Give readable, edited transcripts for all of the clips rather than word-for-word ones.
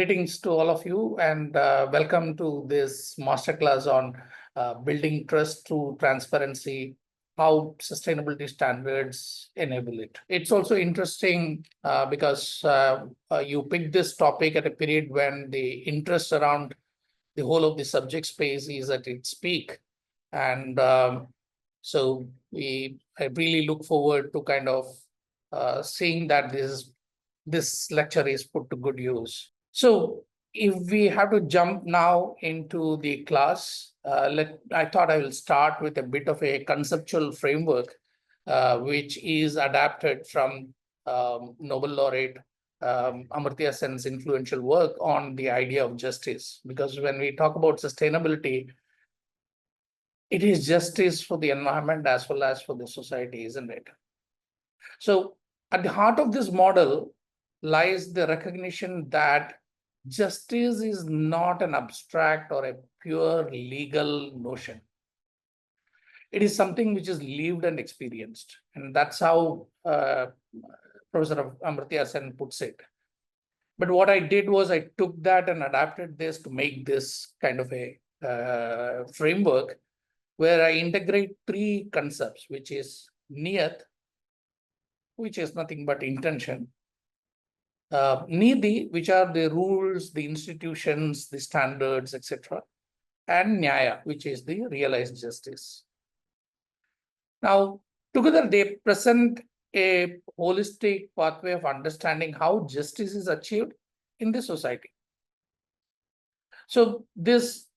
Greetings to all of you, and welcome to this masterclass on building trust through transparency, how sustainability standards enable it. It's also interesting because you picked this topic at a period when the interest around the whole of the subject space is at its peak. And so I really look forward to kind of seeing that this lecture is put to good use. So if we have to jump now into the class, I thought I will start with a bit of a conceptual framework, which is adapted from Nobel laureate Amartya Sen's influential work on the idea of justice. Because when we talk about sustainability, it is justice for the environment as well as for the society, isn't it? So at the heart of this model lies the recognition that justice is not an abstract or a pure legal notion. It is something which is lived and experienced. And that's how Professor Amartya Sen puts it. But what I did was I took that and adapted this to make this kind of a framework where I integrate three concepts, which is niyat, which is nothing but intention, nidhi, which are the rules, the institutions, the standards, etc., and nyaya, which is the realized justice. Now, together they present a holistic pathway of understanding how justice is achieved in the society. So this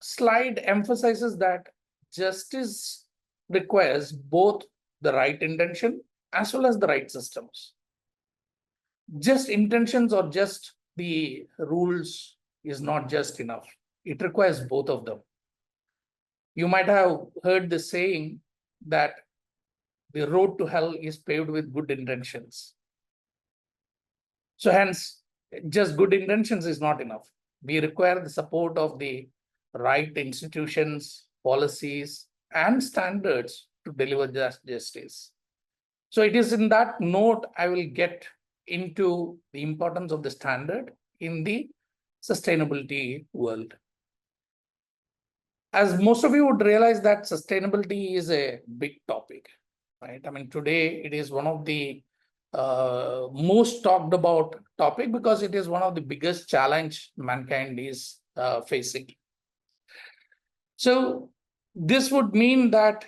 slide emphasizes that justice requires both the right intention as well as the right systems. Just intentions or just the rules is not just enough. It requires both of them. You might have heard the saying that the road to hell is paved with good intentions. So hence, just good intentions is not enough. We require the support of the right institutions, policies, and standards to deliver justice. So it is in that note I will get into the importance of the standard in the sustainability world. As most of you would realize that sustainability is a big topic, right? I mean, today it is one of the most talked about topic because it is one of the biggest challenge mankind is facing. So this would mean that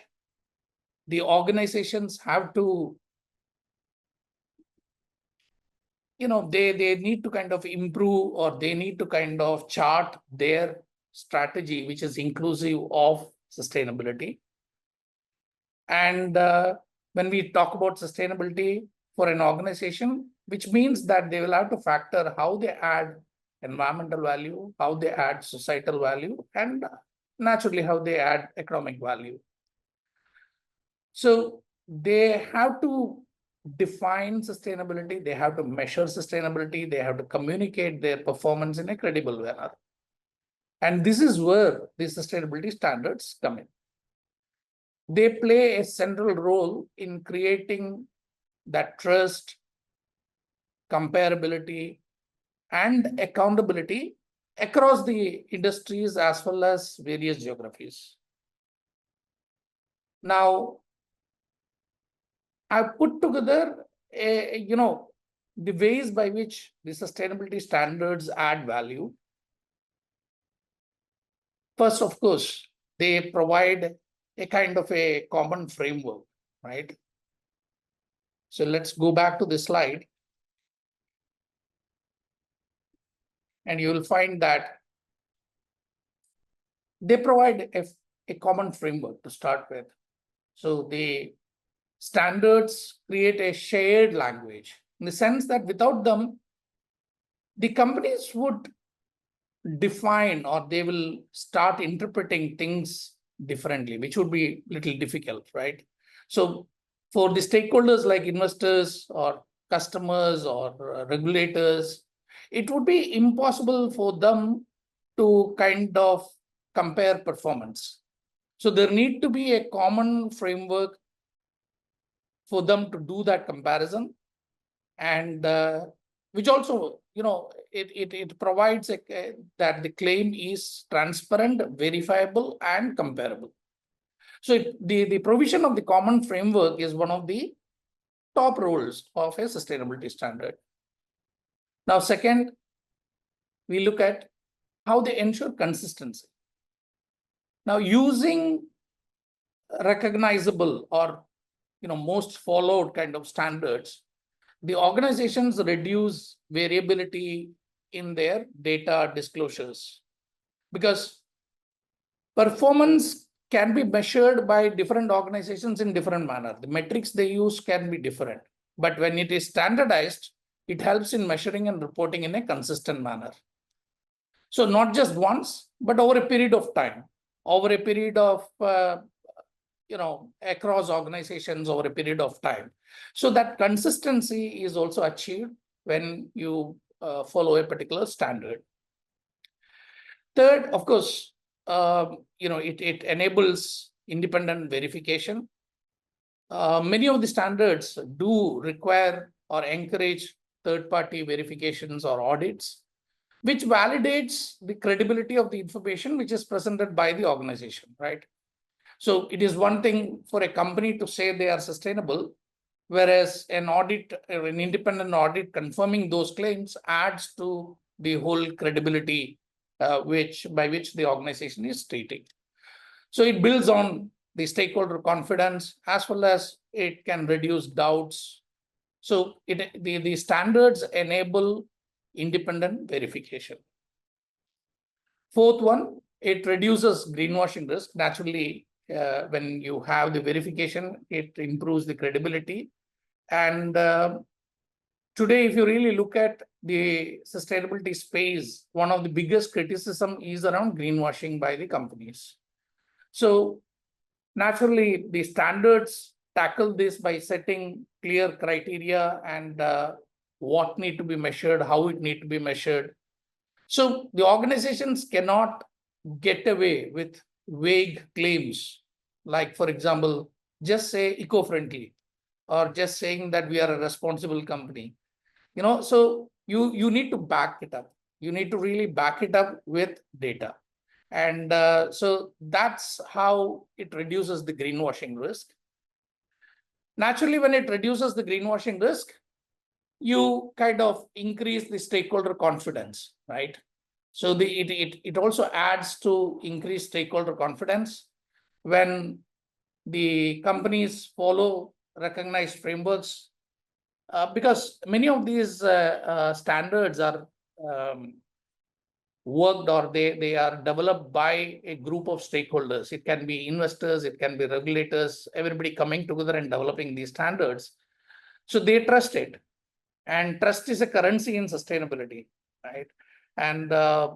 the organizations have to, they need to kind of improve, or they need to kind of chart their strategy, which is inclusive of sustainability. And when we talk about sustainability for an organization, which means that they will have to factor how they add environmental value, how they add societal value, and naturally how they add economic value. So they have to define sustainability, they have to measure sustainability, they have to communicate their performance in a credible manner. And this is where the sustainability standards come in. They play a central role in creating that trust, comparability, and accountability across the industries as well as various geographies. Now, I've put together the ways by which the sustainability standards add value. First, of course, they provide a kind of a common framework, right? So let's go back to the slide. And you will find that they provide a common framework to start with. So the standards create a shared language in the sense that without them, the companies would define, or they will start interpreting things differently, which would be a little difficult, right? So for the stakeholders like investors or customers or regulators, it would be impossible for them to kind of compare performance. So there need to be a common framework for them to do that comparison, and which also it provides that the claim is transparent, verifiable, and comparable. So the provision of the common framework is one of the top roles of a sustainability standard. Now, second, we look at how they ensure consistency. Now, using recognizable or most followed kind of standards, the organizations reduce variability in their data disclosures, because performance can be measured by different organizations in different manner. The metrics they use can be different, but when it is standardized, it helps in measuring and reporting in a consistent manner. So not just once, but over a period of time, over a period of across organizations over a period of time. So that consistency is also achieved when you follow a particular standard. Third, of course, it enables independent verification. Many of the standards do require or encourage third-party verifications or audits, which validates the credibility of the information which is presented by the organization, right? So it is one thing for a company to say they are sustainable, whereas an independent audit confirming those claims adds to the whole credibility by which the organization is stating. So it builds on the stakeholder confidence, as well as it can reduce doubts. So the standards enable independent verification. Fourth one, it reduces greenwashing risk. Naturally, when you have the verification, it improves the credibility. And today, if you really look at the sustainability space, one of the biggest criticism is around greenwashing by the companies. So naturally, the standards tackle this by setting clear criteria and what need to be measured, how it need to be measured. So the organizations cannot get away with vague claims, like, for example, just say eco-friendly, or just saying that we are a responsible company. So you need to back it up. You need to really back it up with data. And so that's how it reduces the greenwashing risk. Naturally, when it reduces the greenwashing risk, you kind of increase the stakeholder confidence, right? So it also adds to increased stakeholder confidence when the companies follow recognized frameworks, because many of these standards are worked, or they are developed by a group of stakeholders. It can be investors, it can be regulators, everybody coming together and developing these standards. So they trust it. And trust is a currency in sustainability, right? And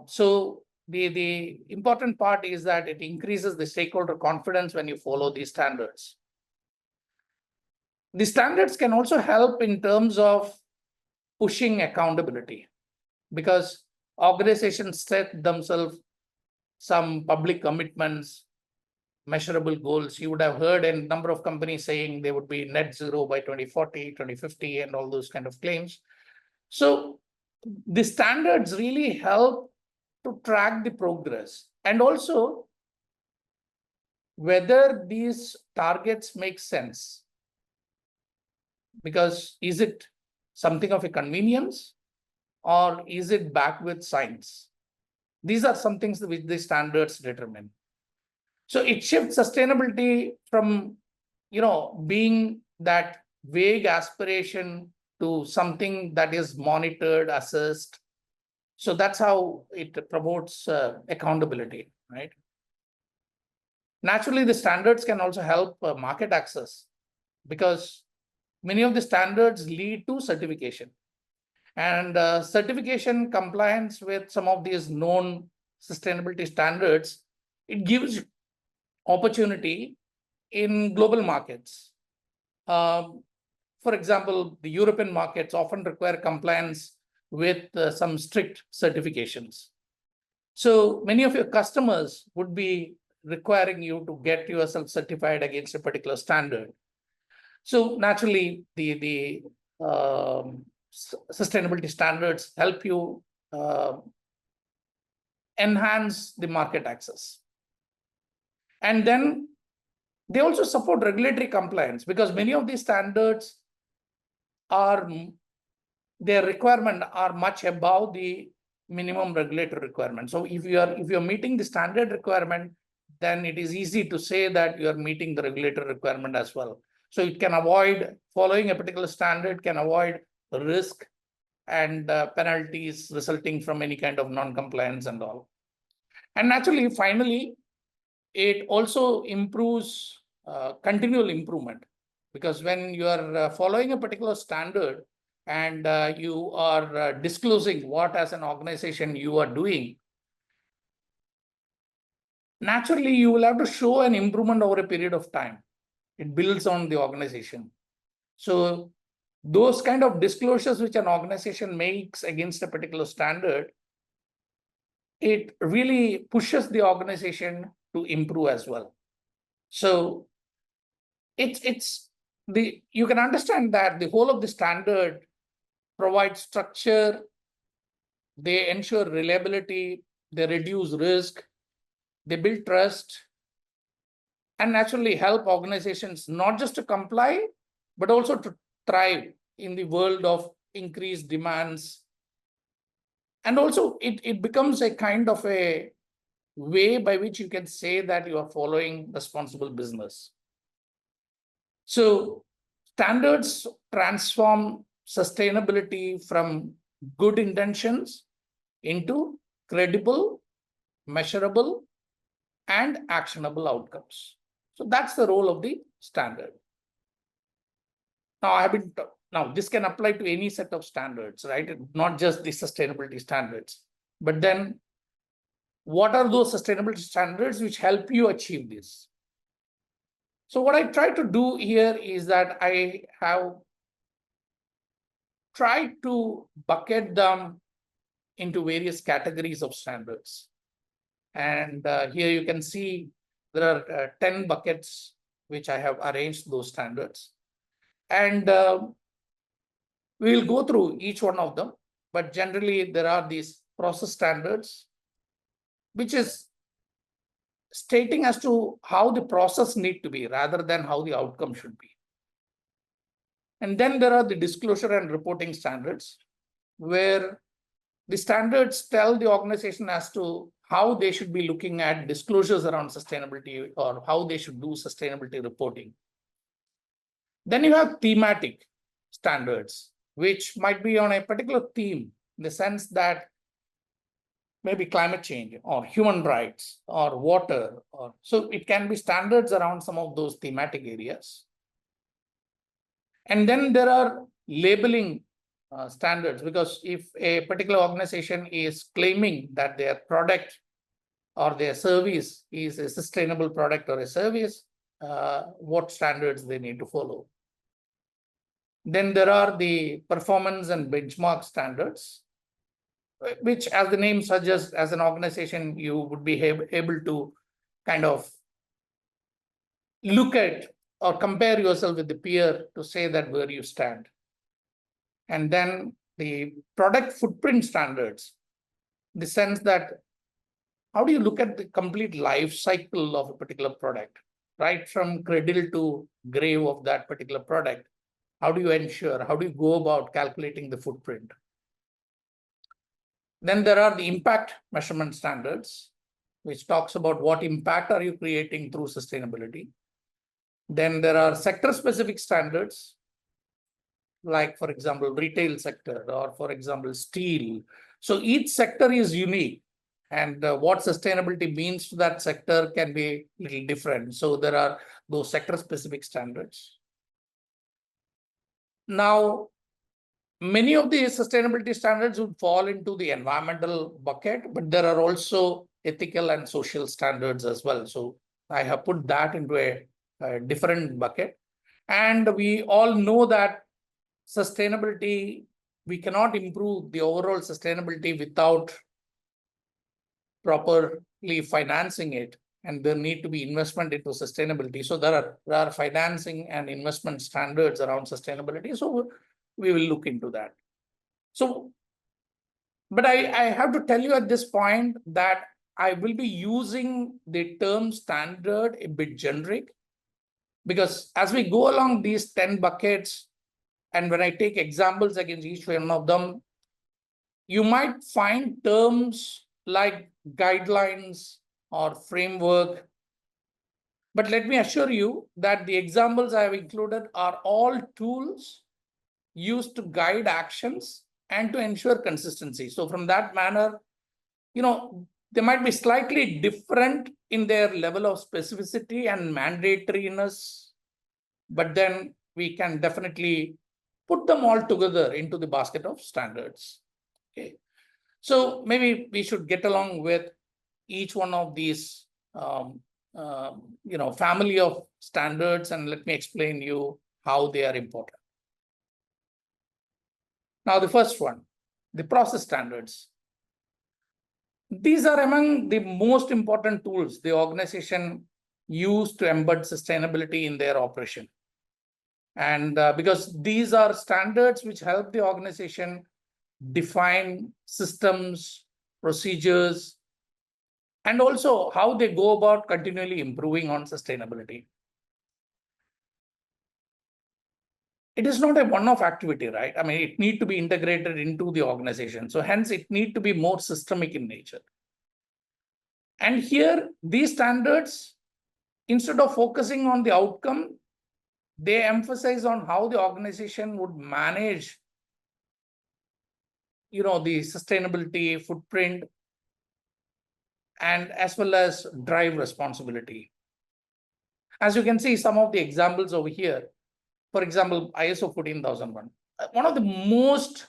so the important part is that it increases the stakeholder confidence when you follow these standards. The standards can also help in terms of pushing accountability, because organizations set themselves some public commitments, measurable goals. You would have heard a number of companies saying they would be net zero by 2040, 2050, and all those kind of claims. So the standards really help to track the progress, and also whether these targets make sense. Because is it something of a convenience, or is it backed with science? These are some things which the standards determine. So it shifts sustainability from being that vague aspiration to something that is monitored, assessed. So that's how it promotes accountability, right? Naturally, the standards can also help market access, because many of the standards lead to certification. And certification compliance with some of these known sustainability standards, it gives opportunity in global markets. For example, the European markets often require compliance with some strict certifications. So many of your customers would be requiring you to get yourself certified against a particular standard. So naturally, the sustainability standards help you enhance the market access. And then they also support regulatory compliance, because many of these standards are, their requirement are much above the minimum regulatory requirement. So if you're meeting the standard requirement, then it is easy to say that you are meeting the regulatory requirement as well. So it can avoid, following a particular standard can avoid risk and penalties resulting from any kind of non-compliance and all. And naturally, finally, it also improves continual improvement, because when you are following a particular standard and you are disclosing what as an organization you are doing, naturally you will have to show an improvement over a period of time. It builds on the organization. So those kind of disclosures which an organization makes against a particular standard, it really pushes the organization to improve as well. So you can understand that the whole of the standard provides structure, they ensure reliability, they reduce risk, they build trust, and naturally help organizations not just to comply, but also to thrive in the world of increased demands. And also it becomes a kind of a way by which you can say that you are following responsible business. So standards transform sustainability from good intentions into credible, measurable, and actionable outcomes. So that's the role of the standard. Now this can apply to any set of standards, right? Not just the sustainability standards, but then what are those sustainability standards which help you achieve this? So what I try to do here is that I have tried to bucket them into various categories of standards. And here you can see there are 10 buckets which I have arranged those standards. And we will go through each one of them. But generally, there are these process standards, which is stating as to how the process need to be rather than how the outcome should be. And then there are the disclosure and reporting standards, where the standards tell the organization as to how they should be looking at disclosures around sustainability or how they should do sustainability reporting. Then you have thematic standards, which might be on a particular theme, in the sense that maybe climate change or human rights or water, or so it can be standards around some of those thematic areas. And then there are labeling standards, because if a particular organization is claiming that their product or their service is a sustainable product or a service, what standards they need to follow. Then there are the performance and benchmark standards, which, as the name suggests, as an organization, you would be able to kind of look at or compare yourself with the peer to say that where you stand. And then the product footprint standards, in the sense that how do you look at the complete life cycle of a particular product, right from cradle to grave of that particular product? How do you ensure, how do you go about calculating the footprint? Then there are the impact measurement standards, which talks about what impact are you creating through sustainability. Then there are sector-specific standards, like, for example, retail sector, or for example, steel. So each sector is unique, and what sustainability means to that sector can be a little different. So there are those sector-specific standards. Now, many of the sustainability standards would fall into the environmental bucket, but there are also ethical and social standards as well. So I have put that into a different bucket. And we all know that sustainability, we cannot improve the overall sustainability without properly financing it. And there need to be investment into sustainability. So there are financing and investment standards around sustainability. So we will look into that. So, but I have to tell you at this point that I will be using the term standard a bit generic, because as we go along these 10 buckets, and when I take examples against each one of them, you might find terms like guidelines or framework. But let me assure you that the examples I have included are all tools used to guide actions and to ensure consistency. So from that manner, they might be slightly different in their level of specificity and mandatoriness, but then we can definitely put them all together into the basket of standards. Okay. So maybe we should get along with each one of these family of standards, and let me explain you how they are important. Now, the first one, the process standards. These are among the most important tools the organization use to embed sustainability in their operation. And because these are standards which help the organization define systems, procedures, and also how they go about continually improving on sustainability. It is not a one-off activity, right? I mean, it needs to be integrated into the organization. So hence, it needs to be more systemic in nature. And here, these standards, instead of focusing on the outcome, they emphasize on how the organization would manage, the sustainability footprint, and as well as drive responsibility. As you can see, some of the examples over here, for example, ISO 14001, one of the most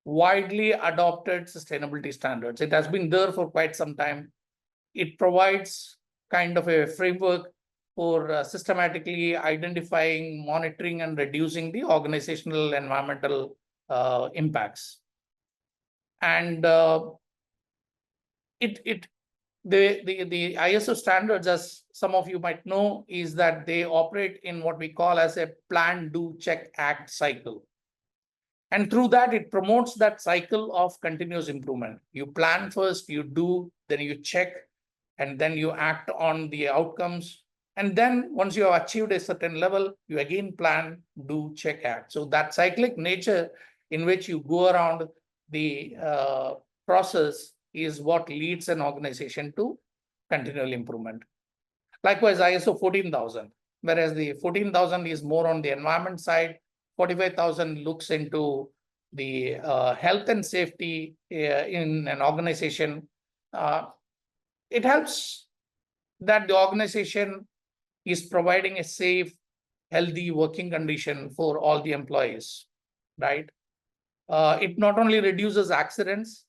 widely adopted sustainability standards. It has been there for quite some time. It provides kind of a framework for systematically identifying, monitoring, and reducing the organizational environmental impacts. And the ISO standards, as some of you might know, is that they operate in what we call as a plan, do, check, act cycle. And through that, it promotes that cycle of continuous improvement. You plan first, you do, then you check, and then you act on the outcomes. And then once you have achieved a certain level, you again plan, do, check, act. So that cyclic nature in which you go around the process is what leads an organization to continual improvement. Likewise, ISO 14,000, whereas the 14,000 is more on the environment side, 45,000 looks into the health and safety in an organization. It helps that the organization is providing a safe, healthy working condition for all the employees, right? It not only reduces accidents,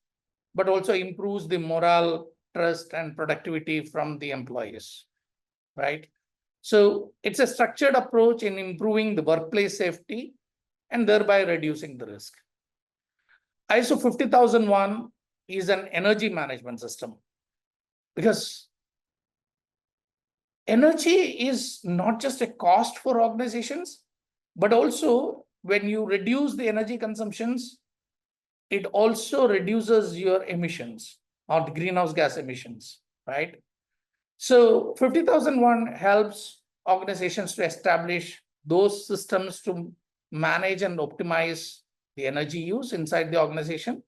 but also improves the morale, trust, and productivity from the employees, right? So it's a structured approach in improving the workplace safety and thereby reducing the risk. ISO 50001 is an energy management system, because energy is not just a cost for organizations, but also when you reduce the energy consumptions, it also reduces your emissions or the greenhouse gas emissions, right? So 50001 helps organizations to establish those systems to manage and optimize the energy use inside the organization.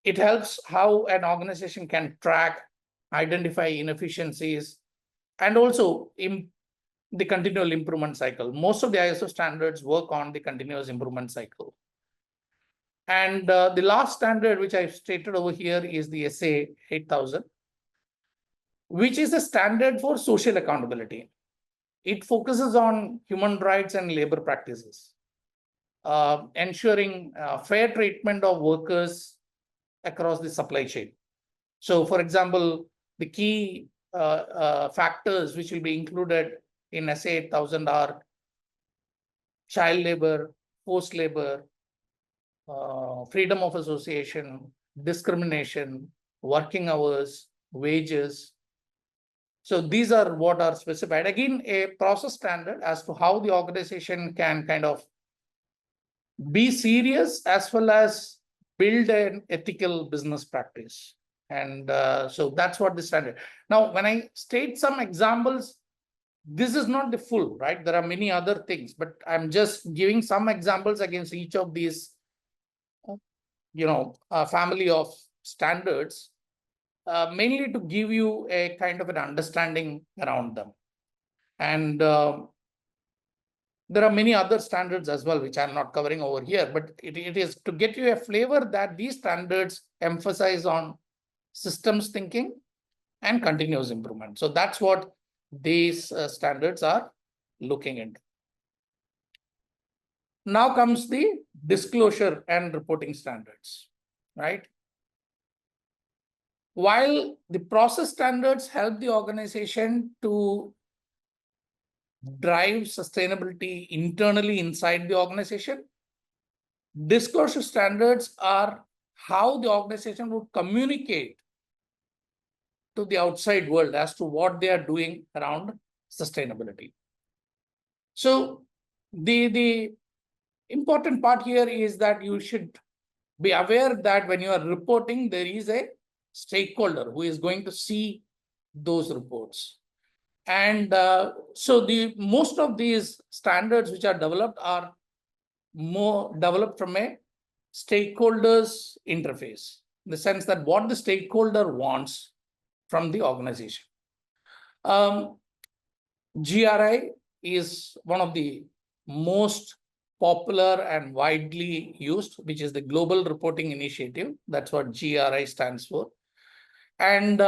It helps how an organization can track, identify inefficiencies, and also the continual improvement cycle. Most of the ISO standards work on the continuous improvement cycle. And the last standard, which I've stated over here, is the SA 8000, which is a standard for social accountability. It focuses on human rights and labor practices, ensuring fair treatment of workers across the supply chain. So, for example, the key factors which will be included in SA 8000 are child labor, forced labor, freedom of association, discrimination, working hours, wages. So these are what are specified. Again, a process standard as to how the organization can kind of be serious as well as build an ethical business practice. And so that's what the standard. Now, when I state some examples, this is not the full, right? There are many other things, but I'm just giving some examples against each of these, family of standards, mainly to give you a kind of an understanding around them. And there are many other standards as well, which I'm not covering over here, but it is to get you a flavor that these standards emphasize on systems thinking and continuous improvement. So that's what these standards are looking into. Now comes the disclosure and reporting standards, right? While the process standards help the organization to drive sustainability internally inside the organization, disclosure standards are how the organization would communicate to the outside world as to what they are doing around sustainability. So the important part here is that you should be aware that when you are reporting, there is a stakeholder who is going to see those reports. And so the most of these standards which are developed are more developed from a stakeholders interface, in the sense that what the stakeholder wants from the organization. GRI is one of the most popular and widely used, which is the Global Reporting Initiative. That's what GRI stands for. And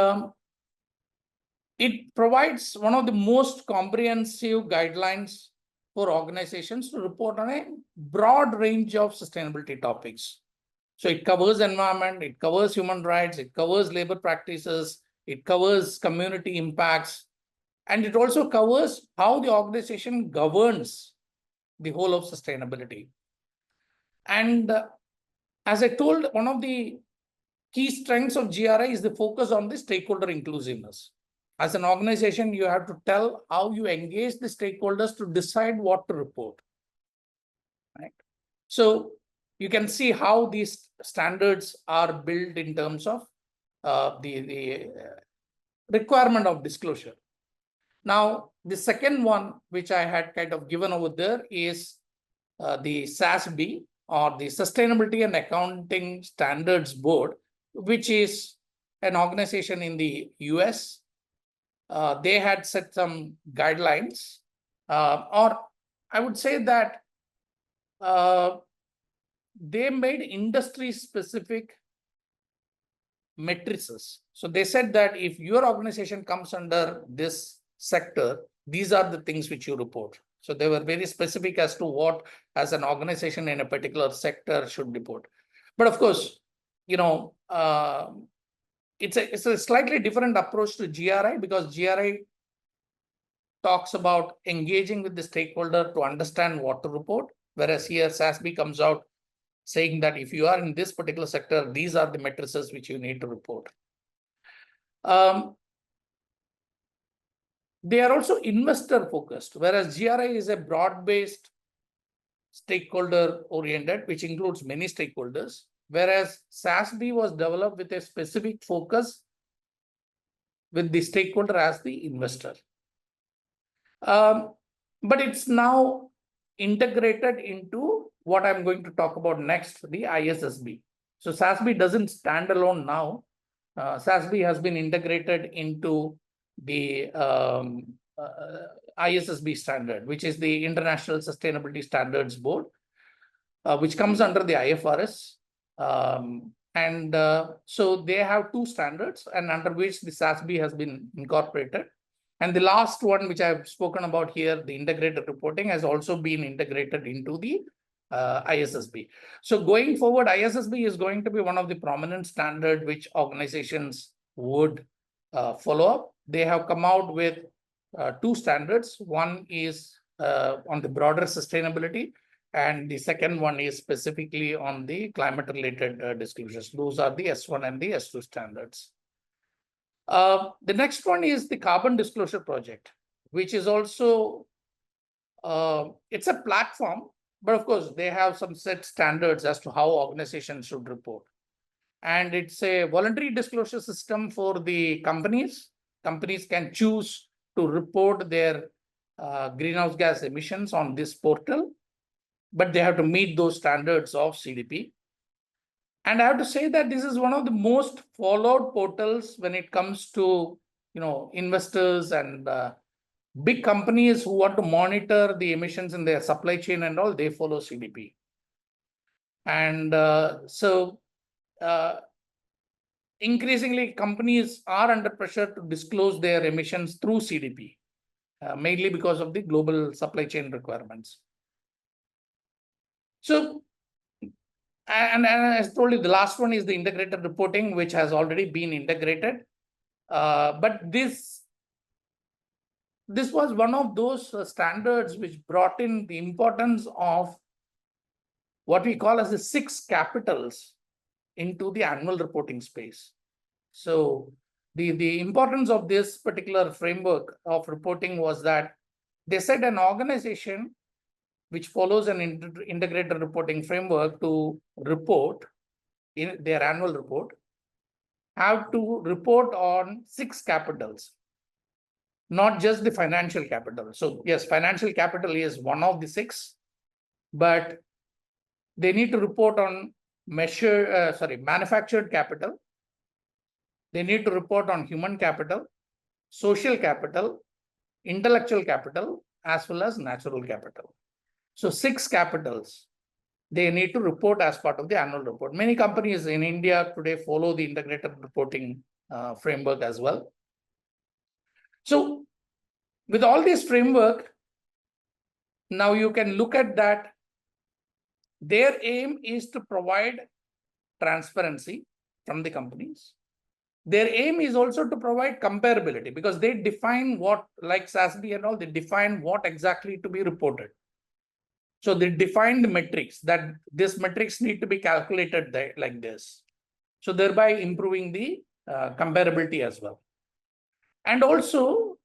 it provides one of the most comprehensive guidelines for organizations to report on a broad range of sustainability topics. So it covers environment, it covers human rights, it covers labor practices, it covers community impacts, and it also covers how the organization governs the whole of sustainability. And as I told, one of the key strengths of GRI is the focus on the stakeholder inclusiveness. As an organization, you have to tell how you engage the stakeholders to decide what to report. Right? So you can see how these standards are built in terms of the requirement of disclosure. Now, the second one, which I had kind of given over there, is the SASB, or the Sustainability and Accounting Standards Board, which is an organization in the US. They had set some guidelines, or I would say that they made industry-specific matrices. So they said that if your organization comes under this sector, these are the things which you report. So they were very specific as to what, as an organization in a particular sector, should report. But of course, it's a slightly different approach to GRI, because GRI talks about engaging with the stakeholder to understand what to report, whereas here SASB comes out saying that if you are in this particular sector, these are the matrices which you need to report. They are also investor focused, whereas GRI is a broad-based stakeholder oriented, which includes many stakeholders, whereas SASB was developed with a specific focus with the stakeholder as the investor. But it's now integrated into what I'm going to talk about next, the ISSB. So SASB doesn't stand alone now. SASB has been integrated into the ISSB standard, which is the International Sustainability Standards Board, which comes under the IFRS. So they have two standards, and under which the SASB has been incorporated. And the last one, which I've spoken about here, the integrated reporting, has also been integrated into the ISSB. So going forward, ISSB is going to be one of the prominent standards which organizations would follow up. They have come out with two standards. One is on the broader sustainability, and the second one is specifically on the climate-related disclosures. Those are the S1 and the S2 standards. The next one is the Carbon Disclosure Project, which is also, it's a platform but of course, they have some set standards as to how organizations should report. And it's a voluntary disclosure system for the companies. Companies can choose to report their greenhouse gas emissions on this portal, but they have to meet those standards of CDP. And I have to say that this is one of the most followed portals when it comes to investors and big companies who want to monitor the emissions in their supply chain and all. They follow CDP. And increasingly, companies are under pressure to disclose their emissions through CDP, mainly because of the global supply chain requirements. So, and as I told you, the last one is the integrated reporting, which has already been integrated. But this was one of those standards which brought in the importance of what we call as the 6 capitals into the annual reporting space. So the importance of this particular framework of reporting was that they said an organization which follows an integrated reporting framework to report in their annual report have to report on 6 capitals, not just the financial capital. So yes, financial capital is one of the 6, but they need to report on manufactured capital. They need to report on human capital, social capital, intellectual capital, as well as natural capital. So 6 capitals they need to report as part of the annual report. Many companies in India today follow the integrated reporting framework as well. So with all this framework, now you can look at that. Their aim is to provide transparency from the companies. Their aim is also to provide comparability, because they define what, like SASB and all, they define what exactly to be reported. So they define the metrics, that this metrics need to be calculated like this. So thereby improving the comparability as well. And also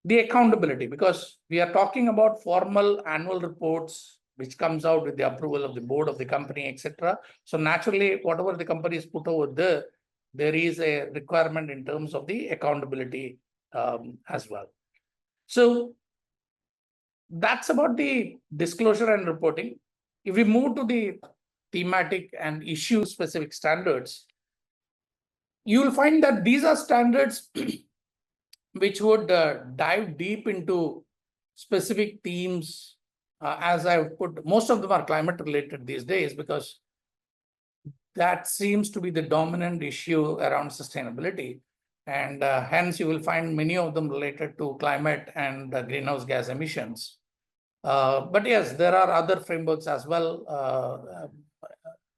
the accountability, because we are talking about formal annual reports, which comes out with the approval of the board of the company, etc. So naturally, whatever the company is put over there is a requirement in terms of the accountability as well. So that's about the disclosure and reporting. If we move to the thematic and issue specific standards, you will find that these are standards which would dive deep into specific themes. As I've put, most of them are climate related these days, because that seems to be the dominant issue around sustainability. And hence, you will find many of them related to climate and greenhouse gas emissions. But yes, there are other frameworks as well,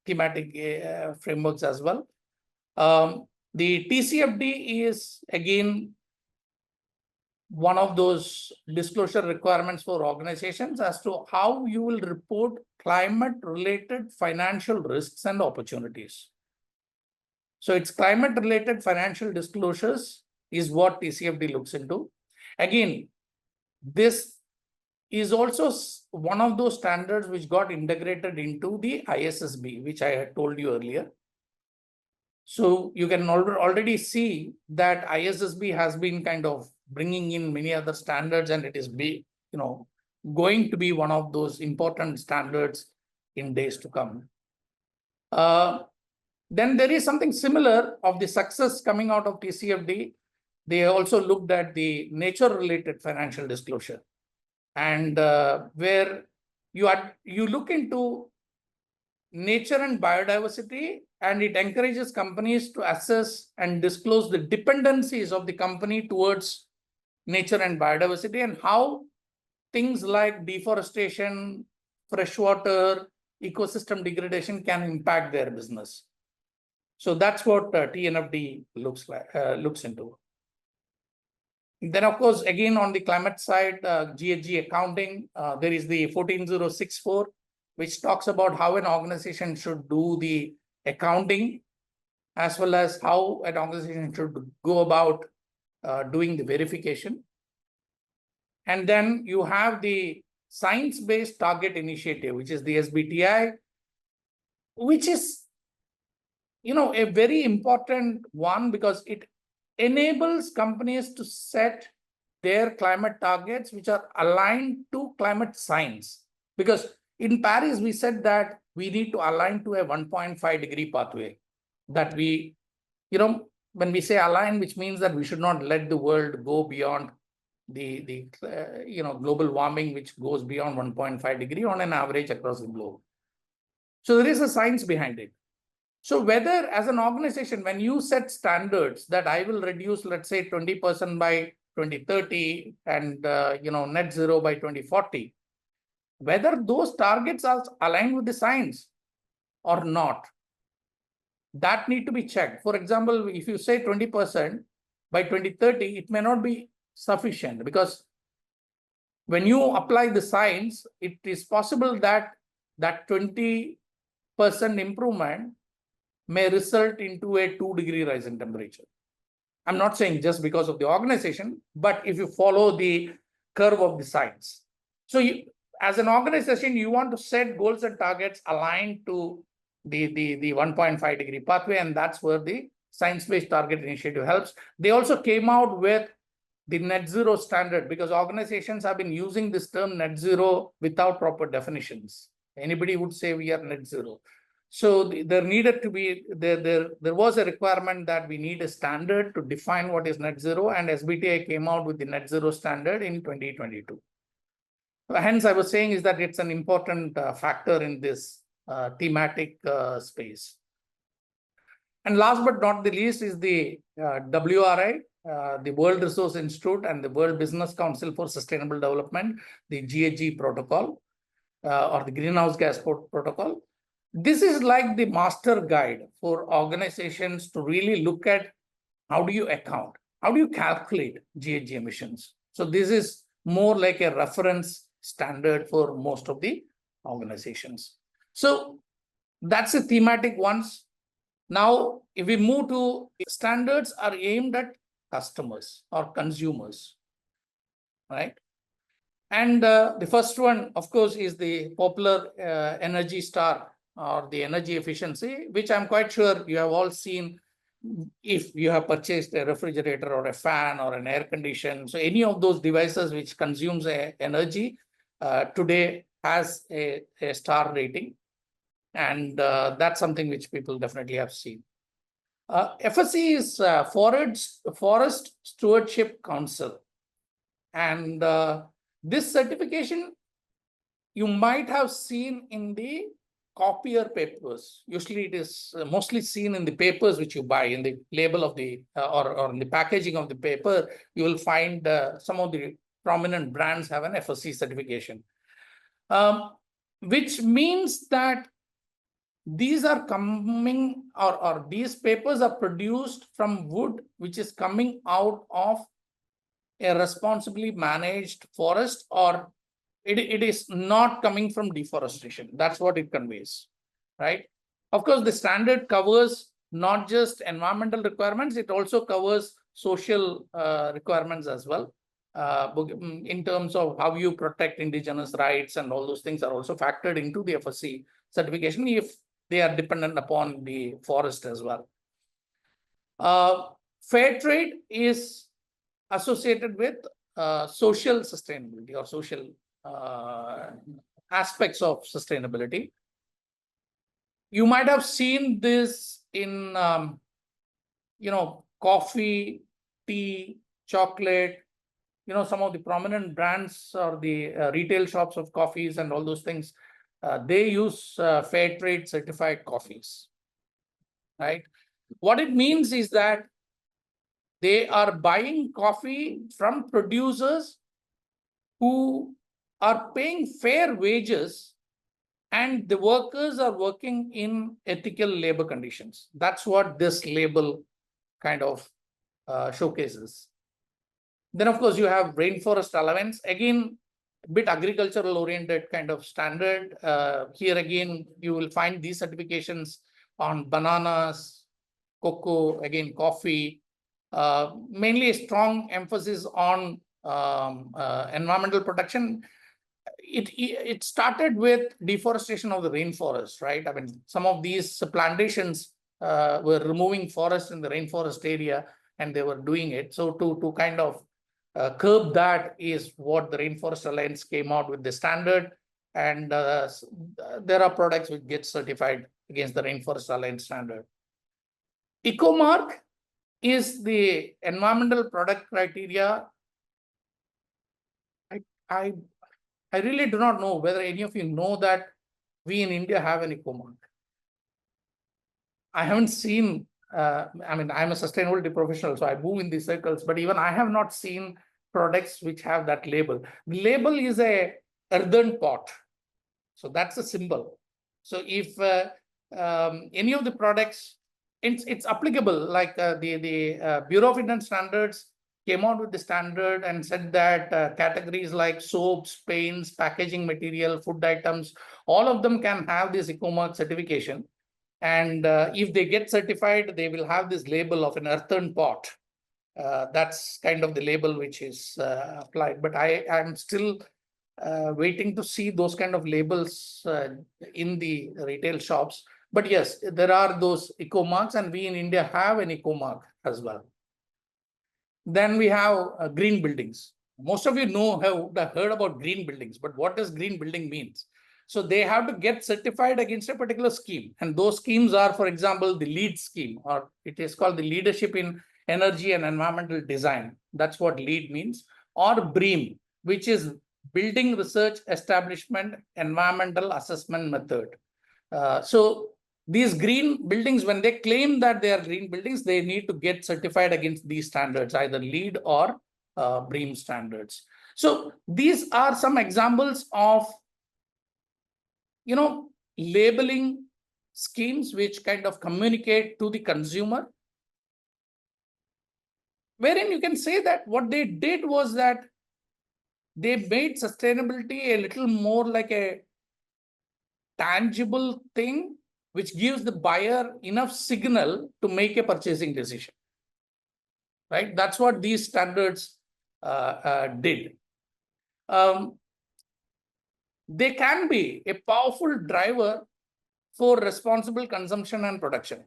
thematic frameworks as well. The TCFD is again one of those disclosure requirements for organizations as to how you will report climate-related financial risks and opportunities. So it's climate-related financial disclosures is what TCFD looks into. Again, this is also one of those standards which got integrated into the ISSB, which I had told you earlier. So you can already see that ISSB has been kind of bringing in many other standards, and it is going to be one of those important standards in days to come. Then there is something similar of the success coming out of TCFD. They also looked at the nature-related financial disclosure, and where you look into nature and biodiversity, and it encourages companies to assess and disclose the dependencies of the company towards nature and biodiversity, and how things like deforestation, freshwater, ecosystem degradation can impact their business. So that's what TNFD looks into. Then, of course, again, on the climate side, GHG accounting, there is the 14064, which talks about how an organization should do the accounting, as well as how an organization should go about doing the verification. And then you have the Science-Based Target Initiative, which is the SBTI, which is, a very important one because it enables companies to set their climate targets which are aligned to climate science. Because in Paris, we said that we need to align to a 1.5 degree pathway. That we, when we say align, which means that we should not let the world go beyond the global warming, which goes beyond 1.5 degree on an average across the globe. So there is a science behind it. So whether as an organization, when you set standards that I will reduce, let's say 20% by 2030 and net zero by 2040, whether those targets are aligned with the science or not, that need to be checked. For example, if you say 20% by 2030, it may not be sufficient, because when you apply the science, it is possible that 20% improvement may result into a 2-degree rise in temperature. I'm not saying just because of the organization, but if you follow the curve of the science. So as an organization, you want to set goals and targets aligned to the 1.5 degree pathway, and that's where the Science-Based Target Initiative helps. They also came out with the net zero standard, because organizations have been using this term net zero without proper definitions. Anybody would say we are net zero. So there needed to be, there was a requirement that we need a standard to define what is net zero, and SBTI came out with the net zero standard in 2022. Hence, I was saying is that it's an important factor in this thematic space. And last but not the least is the WRI, the World Resource Institute and the World Business Council for Sustainable Development, the GHG protocol, or the Greenhouse Gas Protocol. This is like the master guide for organizations to really look at how do you account, how do you calculate GHG emissions. So this is more like a reference standard for most of the organizations. So that's the thematic ones. Now, if we move to standards are aimed at customers or consumers, right? And the first one, of course, is the popular Energy Star, or the energy efficiency, which I'm quite sure you have all seen if you have purchased a refrigerator or a fan or an air conditioner. So any of those devices which consumes energy today has a star rating. And that's something which people definitely have seen. FSC is Forest Stewardship Council. And this certification you might have seen in the copier papers. Usually it is mostly seen in the papers which you buy, in the label of the or in the packaging of the paper. You will find some of the prominent brands have an FSC certification, which means that these are coming, or these papers are produced from wood which is coming out of a responsibly managed forest, or it is not coming from deforestation. That's what it conveys, right? Of course, the standard covers not just environmental requirements, it also covers social requirements as well. In terms of how you protect indigenous rights, and all those things are also factored into the FSC certification if they are dependent upon the forest as well. Fair trade is associated with social sustainability or social aspects of sustainability. You might have seen this in, coffee, tea, chocolate, some of the prominent brands or the retail shops of coffees and all those things. They use fair trade certified coffees, right? What it means is that they are buying coffee from producers who are paying fair wages, and the workers are working in ethical labor conditions. That's what this label kind of showcases. Then, of course, you have rainforest allowance. Again, a bit agricultural oriented kind of standard. Here again, you will find these certifications on bananas, cocoa, again, coffee. Mainly a strong emphasis on environmental protection. it started with deforestation of the rainforest, right? I mean, some of these plantations were removing forest in the rainforest area, and they were doing it. So to kind of curb that is what the Rainforest Alliance came out with the standard. And there are products which get certified against the Rainforest Alliance standard. EcoMark is the environmental product criteria. I really do not know whether any of you know that we in India have an EcoMark. I haven't seen, I mean, I'm a sustainability professional, so I move in these circles, but even I have not seen products which have that label. The label is a earthen pot. So that's a symbol. So if any of the products, it's applicable, like the Bureau of Indian Standards came out with the standard and said that categories like soaps, paints, packaging material, food items, all of them can have this EcoMark certification. And if they get certified, they will have this label of an earthen pot. That's kind of the label which is applied. But I am still waiting to see those kind of labels in the retail shops. But yes, there are those EcoMarks, and we in India have an EcoMark as well. Then we have green buildings. Most of you have heard about green buildings, but what does green building means? So they have to get certified against a particular scheme. And those schemes are, for example, the LEED scheme, or it is called the Leadership in Energy and Environmental Design. That's what LEED means. Or BREEAM, which is Building Research Establishment Environmental Assessment Method. So these green buildings, when they claim that they are green buildings, they need to get certified against these standards, either LEED or BREEAM standards. So these are some examples of, labeling schemes which kind of communicate to the consumer, wherein you can say that what they did was that they made sustainability a little more like a tangible thing, which gives the buyer enough signal to make a purchasing decision, right? That's what these standards did. They can be a powerful driver for responsible consumption and production.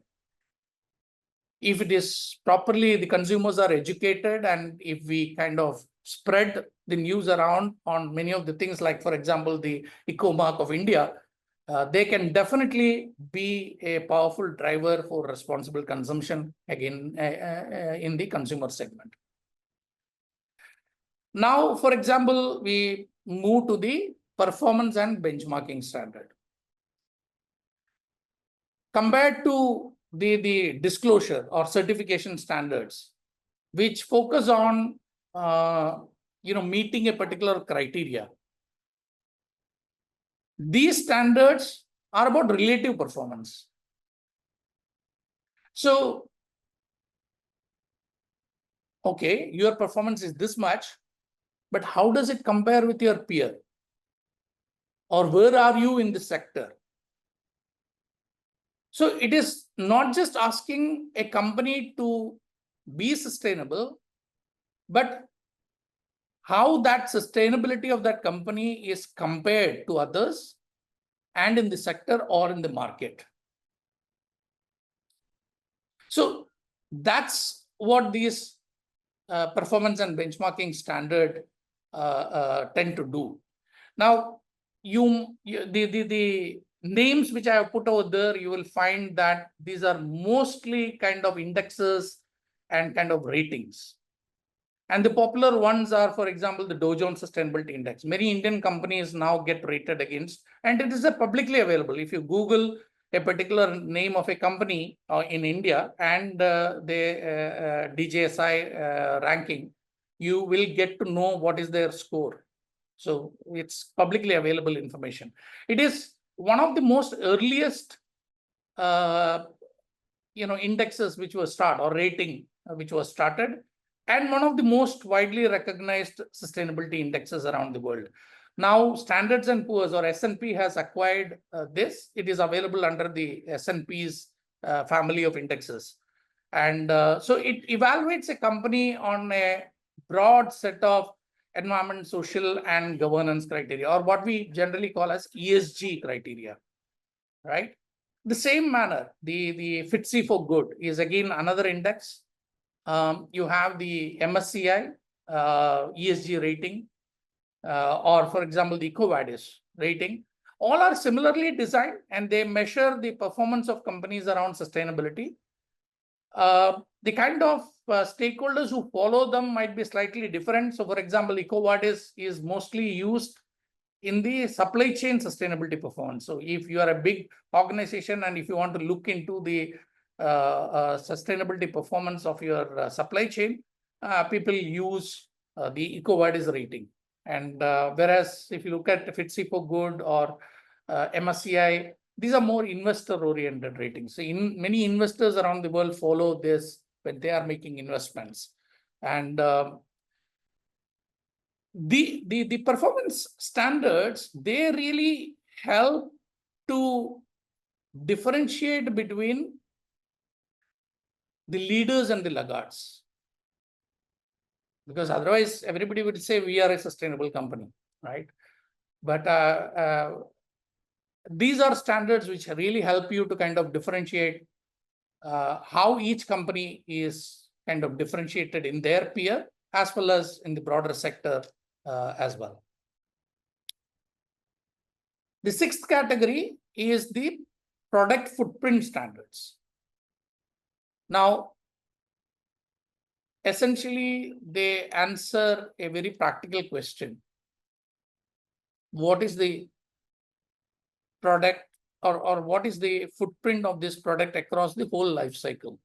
If it is properly, the consumers are educated, and if we kind of spread the news around on many of the things, like, for example, the EcoMark of India, they can definitely be a powerful driver for responsible consumption again in the consumer segment. Now, for example, we move to the performance and benchmarking standard. Compared to the disclosure or certification standards, which focus on meeting a particular criteria, these standards are about relative performance. So, okay, your performance is this much, but how does it compare with your peer? Or where are you in the sector? So it is not just asking a company to be sustainable, but how that sustainability of that company is compared to others and in the sector or in the market. So that's what these performance and benchmarking standard tend to do. Now, the names which I have put over there, you will find that these are mostly kind of indexes and kind of ratings. And the popular ones are, for example, the Dow Jones Sustainability Index. Many Indian companies now get rated against, and it is publicly available. If you Google a particular name of a company in India and the DJSI ranking, you will get to know what is their score. So it's publicly available information. It is one of the most earliest, indexes which was started, or rating which was started, and one of the most widely recognized sustainability indexes around the world. Now, Standards and Poor's, or S&P, has acquired this. It is available under the S&P's family of indexes. And so it evaluates a company on a broad set of environment, social, and governance criteria, or what we generally call as ESG criteria, right? The same manner, the FTSE for Good is again another index. You have the MSCI ESG rating, or for example, the EcoVadis rating. All are similarly designed, and they measure the performance of companies around sustainability. The kind of stakeholders who follow them might be slightly different. So, for example, EcoVadis is mostly used in the supply chain sustainability performance. So, if you are a big organization and if you want to look into the sustainability performance of your supply chain, people use the EcoVadis rating. And whereas if you look at FTSE for Good or MSCI, these are more investor-oriented ratings. So many investors around the world follow this when they are making investments. And the performance standards, they really help to differentiate between the leaders and the laggards. Because otherwise, everybody would say we are a sustainable company, right? But these are standards which really help you to kind of differentiate how each company is kind of differentiated in their peer as well as in the broader sector as well. The sixth category is the product footprint standards. Now, essentially, they answer a very practical question. What is the product or what is the footprint of this product across the whole life cycle?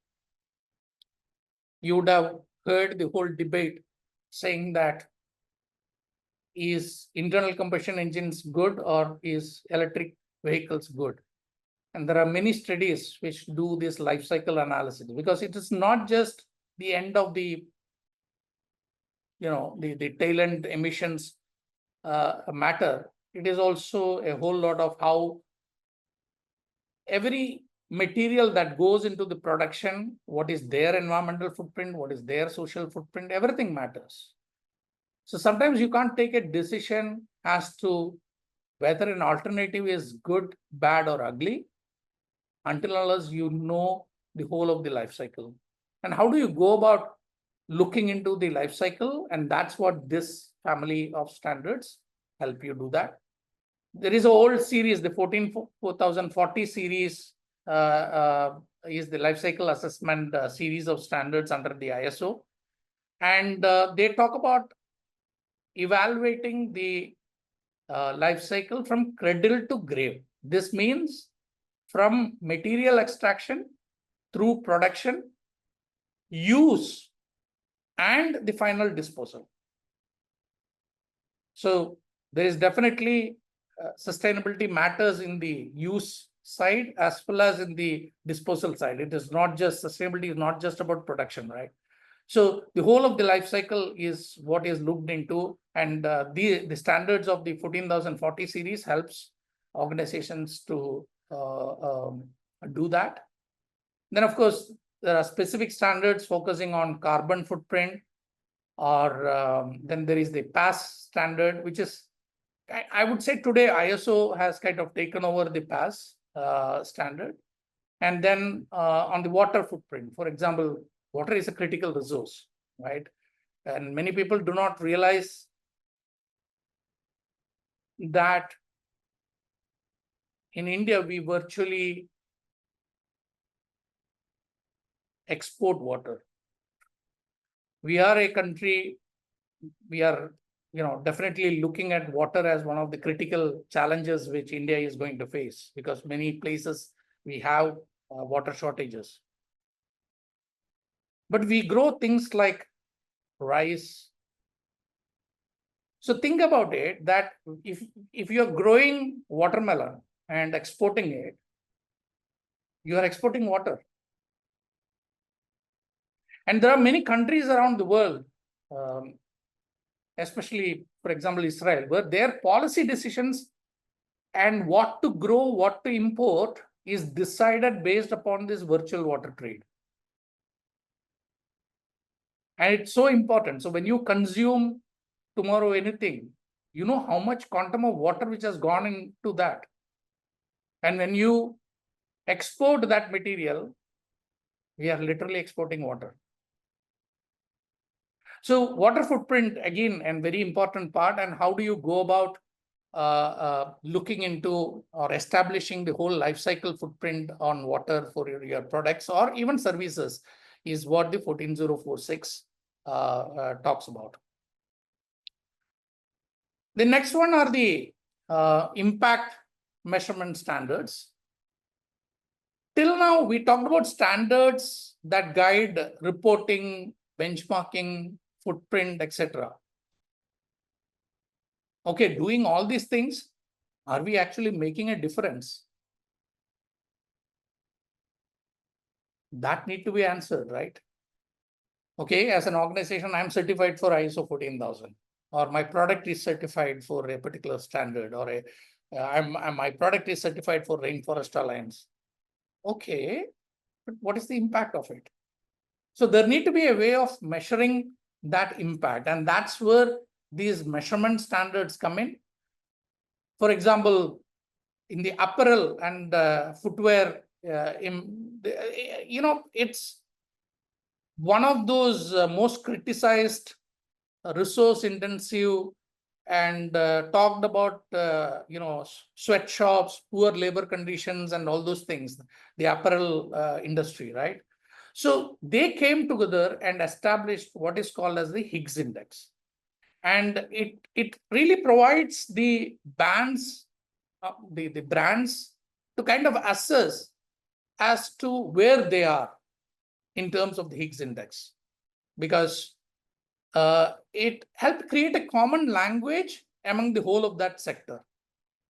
You would have heard the whole debate saying that is internal combustion engines good or is electric vehicles good? And there are many studies which do this life cycle analysis, because it is not just the end of the tail end emissions matter. It is also a whole lot of how every material that goes into the production, what is their environmental footprint, what is their social footprint, everything matters. So sometimes you can't take a decision as to whether an alternative is good, bad, or ugly until unless you know the whole of the life cycle. And how do you go about looking into the life cycle? And that's what this family of standards help you do that. There is an old series, the 4040 series is the life cycle assessment series of standards under the ISO. And they talk about evaluating the life cycle from cradle to grave. This means from material extraction through production, use, and the final disposal. So there is definitely sustainability matters in the use side as well as in the disposal side. It is not just, sustainability is not just about production, right? So the whole of the life cycle is what is looked into, and the standards of the 14040 series helps organizations to do that. Then, of course, there are specific standards focusing on carbon footprint, or then there is the PAS standard, which is, I would say today ISO has kind of taken over the PAS standard. And then on the water footprint, for example, water is a critical resource, right? And many people do not realize that in India, we virtually export water. We are a country, we are definitely looking at water as one of the critical challenges which India is going to face, because many places we have water shortages. But we grow things like rice. So think about it, that if you're growing watermelon and exporting it, you are exporting water. And there are many countries around the world, especially, for example, Israel, where their policy decisions and what to grow, what to import is decided based upon this virtual water trade. And it's so important. So when you consume tomorrow anything, you know how much quantum of water which has gone into that. And when you export that material, we are literally exporting water. So water footprint, again, and very important part. And how do you go about looking into or establishing the whole life cycle footprint on water for your products or even services is what the 14046 talks about. The next one are the impact measurement standards. Till now, we talked about standards that guide reporting, benchmarking, footprint, etc. Okay, doing all these things, are we actually making a difference? That need to be answered, right? Okay, as an organization, I'm certified for ISO 14000, or my product is certified for a particular standard, or my product is certified for Rainforest Alliance. Okay, but what is the impact of it? So there need to be a way of measuring that impact, and that's where these measurement standards come in. For example, in the apparel and footwear, it's one of those most criticized, resource intensive, and talked about, sweatshops, poor labor conditions, and all those things, the apparel industry, right? So they came together and established what is called as the Higgs Index. And it really provides the bands, the brands to kind of assess as to where they are in terms of the Higgs Index, because it helped create a common language among the whole of that sector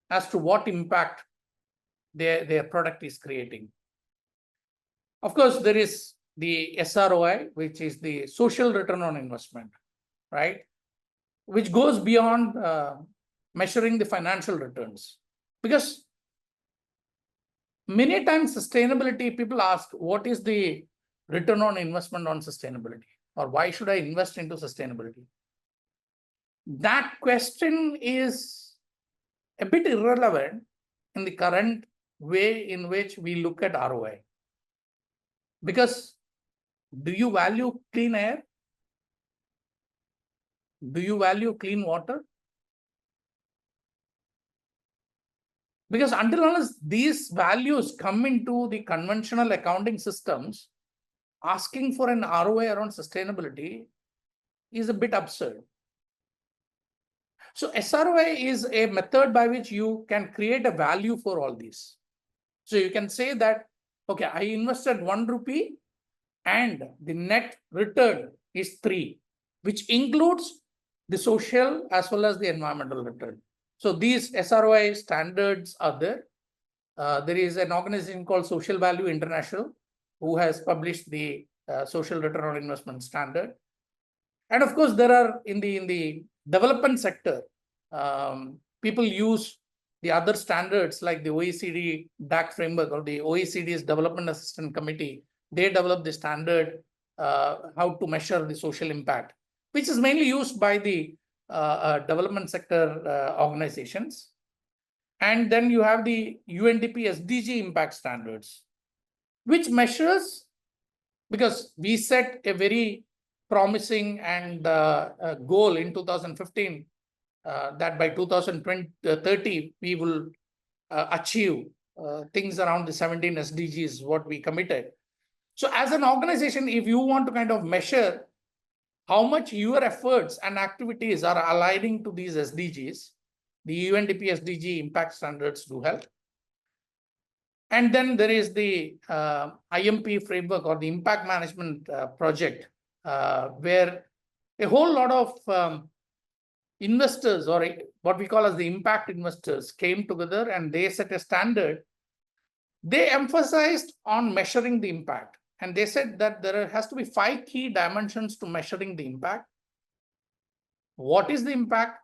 as to what impact their product is creating. Of course, there is the SROI, which is the social return on investment, right? Which goes beyond measuring the financial returns. Because many times sustainability, people ask, what is the return on investment on sustainability? Or why should I invest into sustainability? That question is a bit irrelevant in the current way in which we look at ROI. Because do you value clean air? Do you value clean water? Because until unless these values come into the conventional accounting systems, asking for an ROI around sustainability is a bit absurd. So SROI is a method by which you can create a value for all these. So you can say that, okay, I invested 1 rupee and the net return is 3, which includes the social as well as the environmental return. So these SROI standards are there. There is an organization called Social Value International who has published the social return on investment standard. And of course, there are in the development sector, people use the other standards like the OECD DAC framework or the OECD's Development Assistance Committee. They develop the standard how to measure the social impact, which is mainly used by the development sector organizations. And then you have the UNDP SDG impact standards, which measures, because we set a very promising and goal in 2015 that by 2030 we will achieve things around the 17 SDGs, what we committed. So as an organization, if you want to kind of measure how much your efforts and activities are aligning to these SDGs, the UNDP SDG impact standards do help. And then there is the IMP framework or the impact management project, where a whole lot of investors, or what we call as the impact investors, came together and they set a standard. They emphasized on measuring the impact. And they said that there has to be 5 key dimensions to measuring the impact. What is the impact?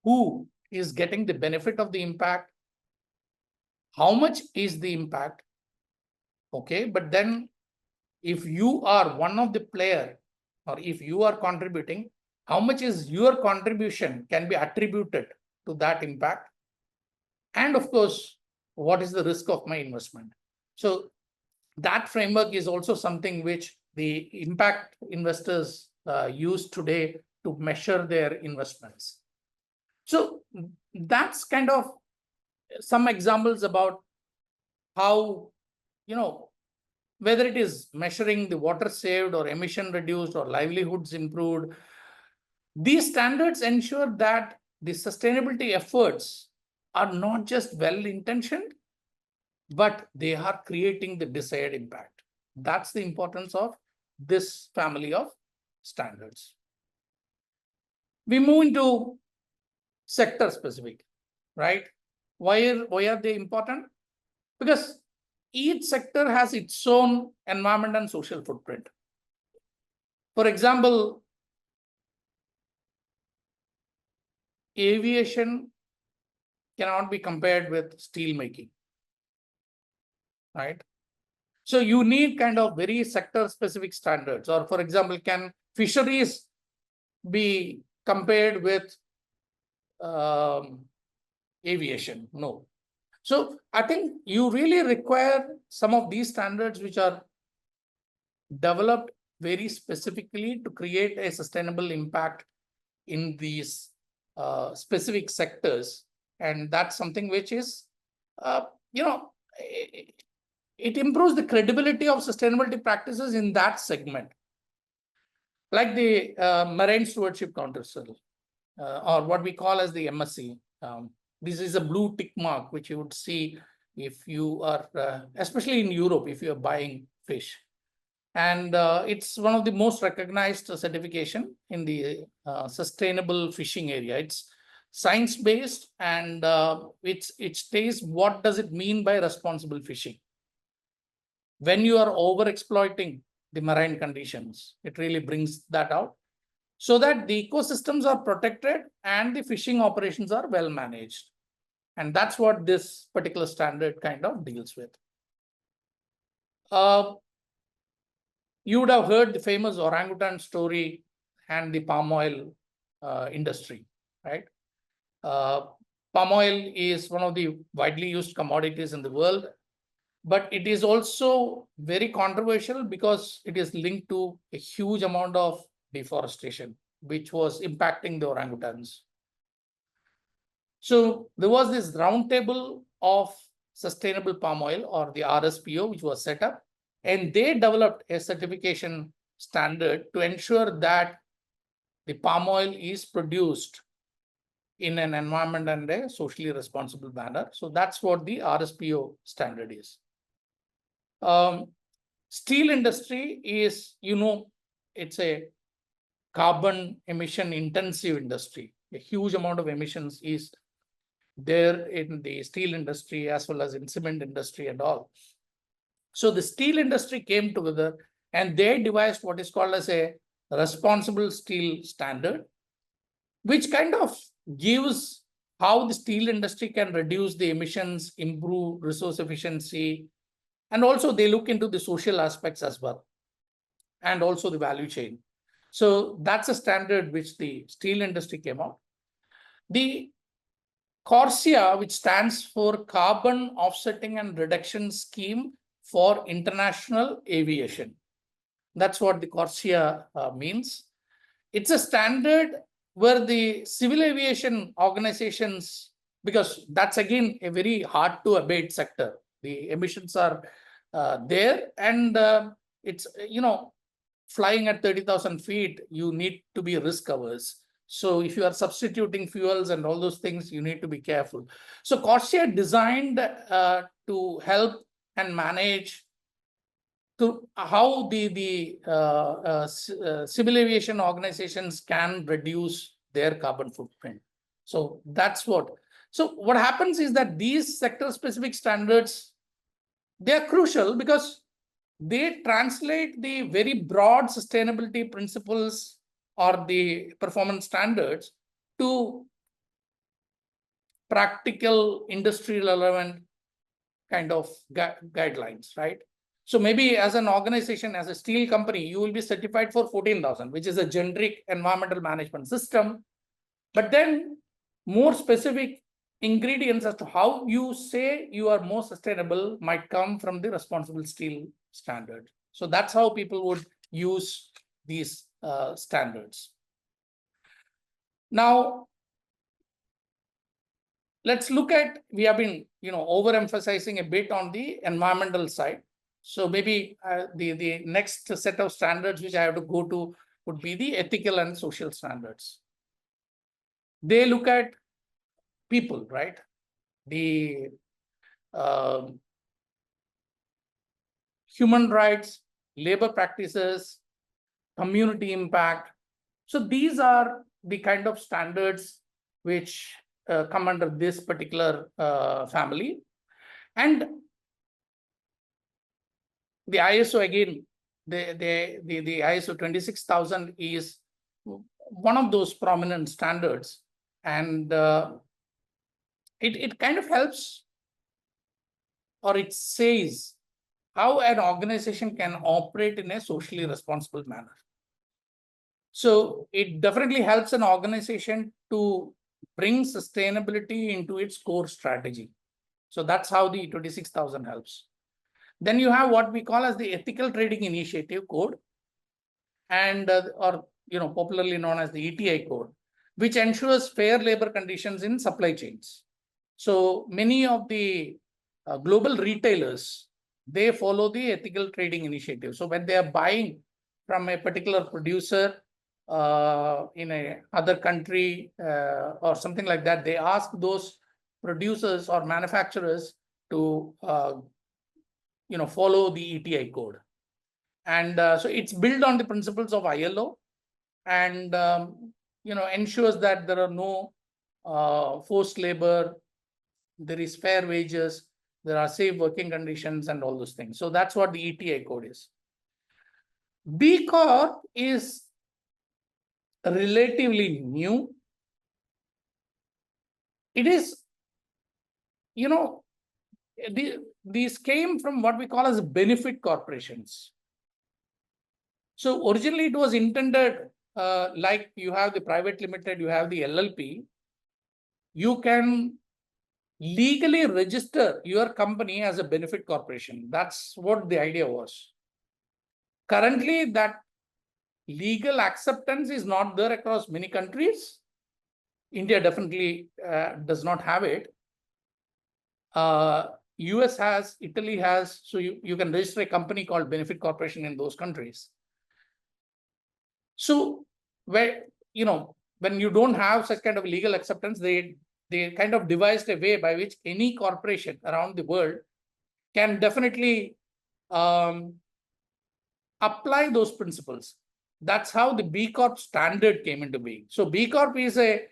Who is getting the benefit of the impact? How much is the impact? Okay, but then if you are one of the player, or if you are contributing, how much is your contribution can be attributed to that impact, and of course, what is the risk of my investment. So that framework is also something which the impact investors use today to measure their investments. So that's kind of some examples about how, whether it is measuring the water saved or emission reduced or livelihoods improved, these standards ensure that the sustainability efforts are not just well-intentioned, but they are creating the desired impact. That's the importance of this family of standards. We move into sector specific, right? Why are they important? Because each sector has its own environment and social footprint. For example, aviation cannot be compared with steel making, right? So you need kind of very sector specific standards. Or for example, can fisheries be compared with aviation? No. So I think you really require some of these standards which are developed very specifically to create a sustainable impact in these specific sectors. And that's something which is, it improves the credibility of sustainability practices in that segment. Like the Marine Stewardship Council, or what we call as the MSC. This is a blue tick mark, which you would see if you are, especially in Europe, if you are buying fish. And it's one of the most recognized certification in the sustainable fishing area. It's science-based, and it states what does it mean by responsible fishing. When you are over-exploiting the marine conditions, it really brings that out, so that the ecosystems are protected and the fishing operations are well managed. And that's what this particular standard kind of deals with. You would have heard the famous orangutan story and the palm oil industry, right? Palm oil is one of the widely used commodities in the world, but it is also very controversial because it is linked to a huge amount of deforestation, which was impacting the orangutans. So there was this roundtable of sustainable palm oil, or the RSPO, which was set up, and they developed a certification standard to ensure that the palm oil is produced in an environment and a socially responsible manner. So that's what the RSPO standard is. Steel industry is, it's a carbon emission intensive industry. A huge amount of emissions is there in the steel industry as well as in cement industry and all. So the steel industry came together and they devised what is called as a responsible steel standard, which kind of gives how the steel industry can reduce the emissions, improve resource efficiency, and also they look into the social aspects as well, and also the value chain. So that's a standard which the steel industry came out. The CORSIA, which stands for Carbon Offsetting and Reduction Scheme for International Aviation. That's what the CORSIA means. It's a standard where the civil aviation organizations, because that's again a very hard to abate sector. The emissions are there, and it's, flying at 30,000 feet, you need to be risk averse. So if you are substituting fuels and all those things, you need to be careful. So CORSIA designed to help and manage to how the civil aviation organizations can reduce their carbon footprint. So that's what. So what happens is that these sector-specific standards, they are crucial because they translate the very broad sustainability principles or the performance standards to practical industry relevant kind of guidelines, right? So maybe as an organization, as a steel company, you will be certified for 14,000, which is a generic environmental management system. But then more specific ingredients as to how you say you are more sustainable might come from the responsible steel standard. So that's how people would use these standards. Now, let's look at, we have been overemphasizing a bit on the environmental side. So maybe the next set of standards which I have to go to would be the ethical and social standards. They look at people, right? The human rights, labor practices, community impact. So these are the kind of standards which come under this particular family. And the ISO again, the ISO 26000 is one of those prominent standards, and it kind of helps, or it says how an organization can operate in a socially responsible manner. So it definitely helps an organization to bring sustainability into its core strategy. So that's how the 26000 helps. Then you have what we call as the Ethical Trading Initiative Code, and or popularly known as the ETI code, which ensures fair labor conditions in supply chains. So many of the global retailers, they follow the Ethical Trading Initiative. So when they are buying from a particular producer in a other country or something like that, they ask those producers or manufacturers to follow the ETI code. And so it's built on the principles of ILO, and ensures that there are no forced labor, there is fair wages, there are safe working conditions, and all those things. So that's what the ETI code is. B Corp is relatively new. It is, these came from what we call as benefit corporations. So originally it was intended like you have the private limited, you have the LLP. You can legally register your company as a benefit corporation. That's what the idea was. Currently, that legal acceptance is not there across many countries. India definitely does not have it. US has, Italy has, so you can register a company called benefit corporation in those countries. So when you don't have such kind of legal acceptance, they kind of devised a way by which any corporation around the world can definitely apply those principles. That's how the B Corp standard came into being. So B Corp is a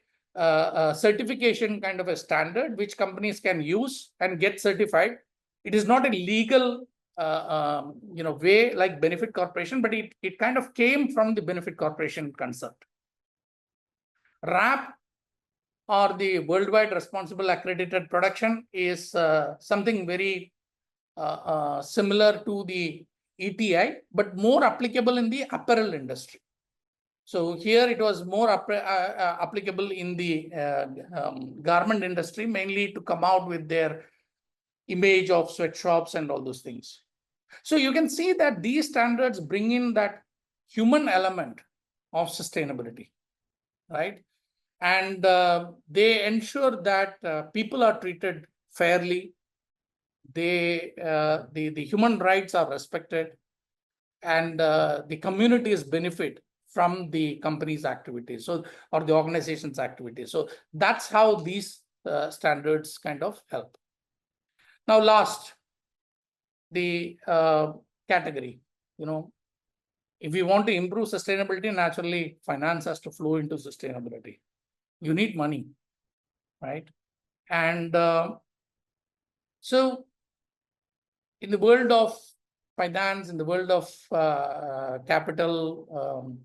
certification kind of a standard which companies can use and get certified. It is not a legal way like benefit corporation, but it kind of came from the benefit corporation concept. RAP, or the Worldwide Responsible Accredited Production, is something very similar to the ETI, but more applicable in the apparel industry. So here it was more applicable in the garment industry, mainly to come out with their image of sweatshops and all those things. So you can see that these standards bring in that human element of sustainability, right? And they ensure that people are treated fairly. The human rights are respected, and the communities benefit from the company's activities, or the organization's activities. So that's how these standards kind of help. Now, last, the category. If we want to improve sustainability, naturally, finance has to flow into sustainability. You need money, right? And so in the world of finance, in the world of capital,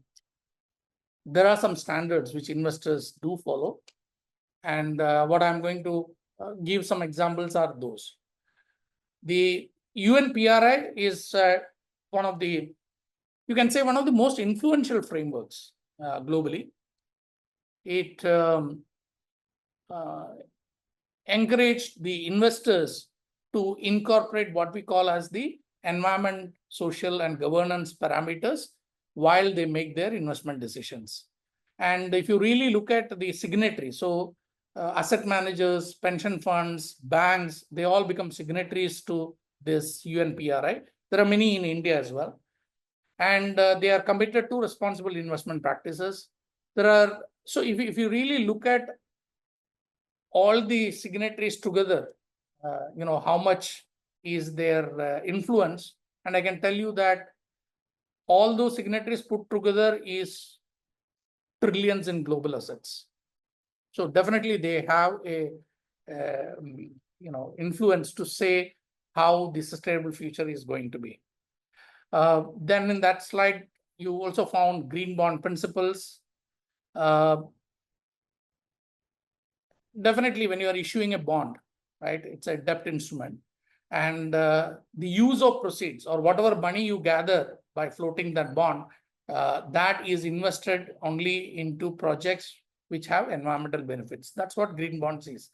there are some standards which investors do follow. And what I'm going to give some examples are those. The UNPRI is one of the, you can say, one of the most influential frameworks globally. It encouraged the investors to incorporate what we call as the environment, social, and governance parameters while they make their investment decisions. And if you really look at the signatories, so asset managers, pension funds, banks, they all become signatories to this UNPRI. There are many in India as well. And they are committed to responsible investment practices. So if you really look at all the signatories together, how much is their influence. And I can tell you that all those signatories put together is trillions in global assets. So definitely they have a influence to say how the sustainable future is going to be. Then in that slide, you also found green bond principles. Definitely when you are issuing a bond, right, it's a debt instrument. And the use of proceeds or whatever money you gather by floating that bond, that is invested only into projects which have environmental benefits. That's what green bonds is.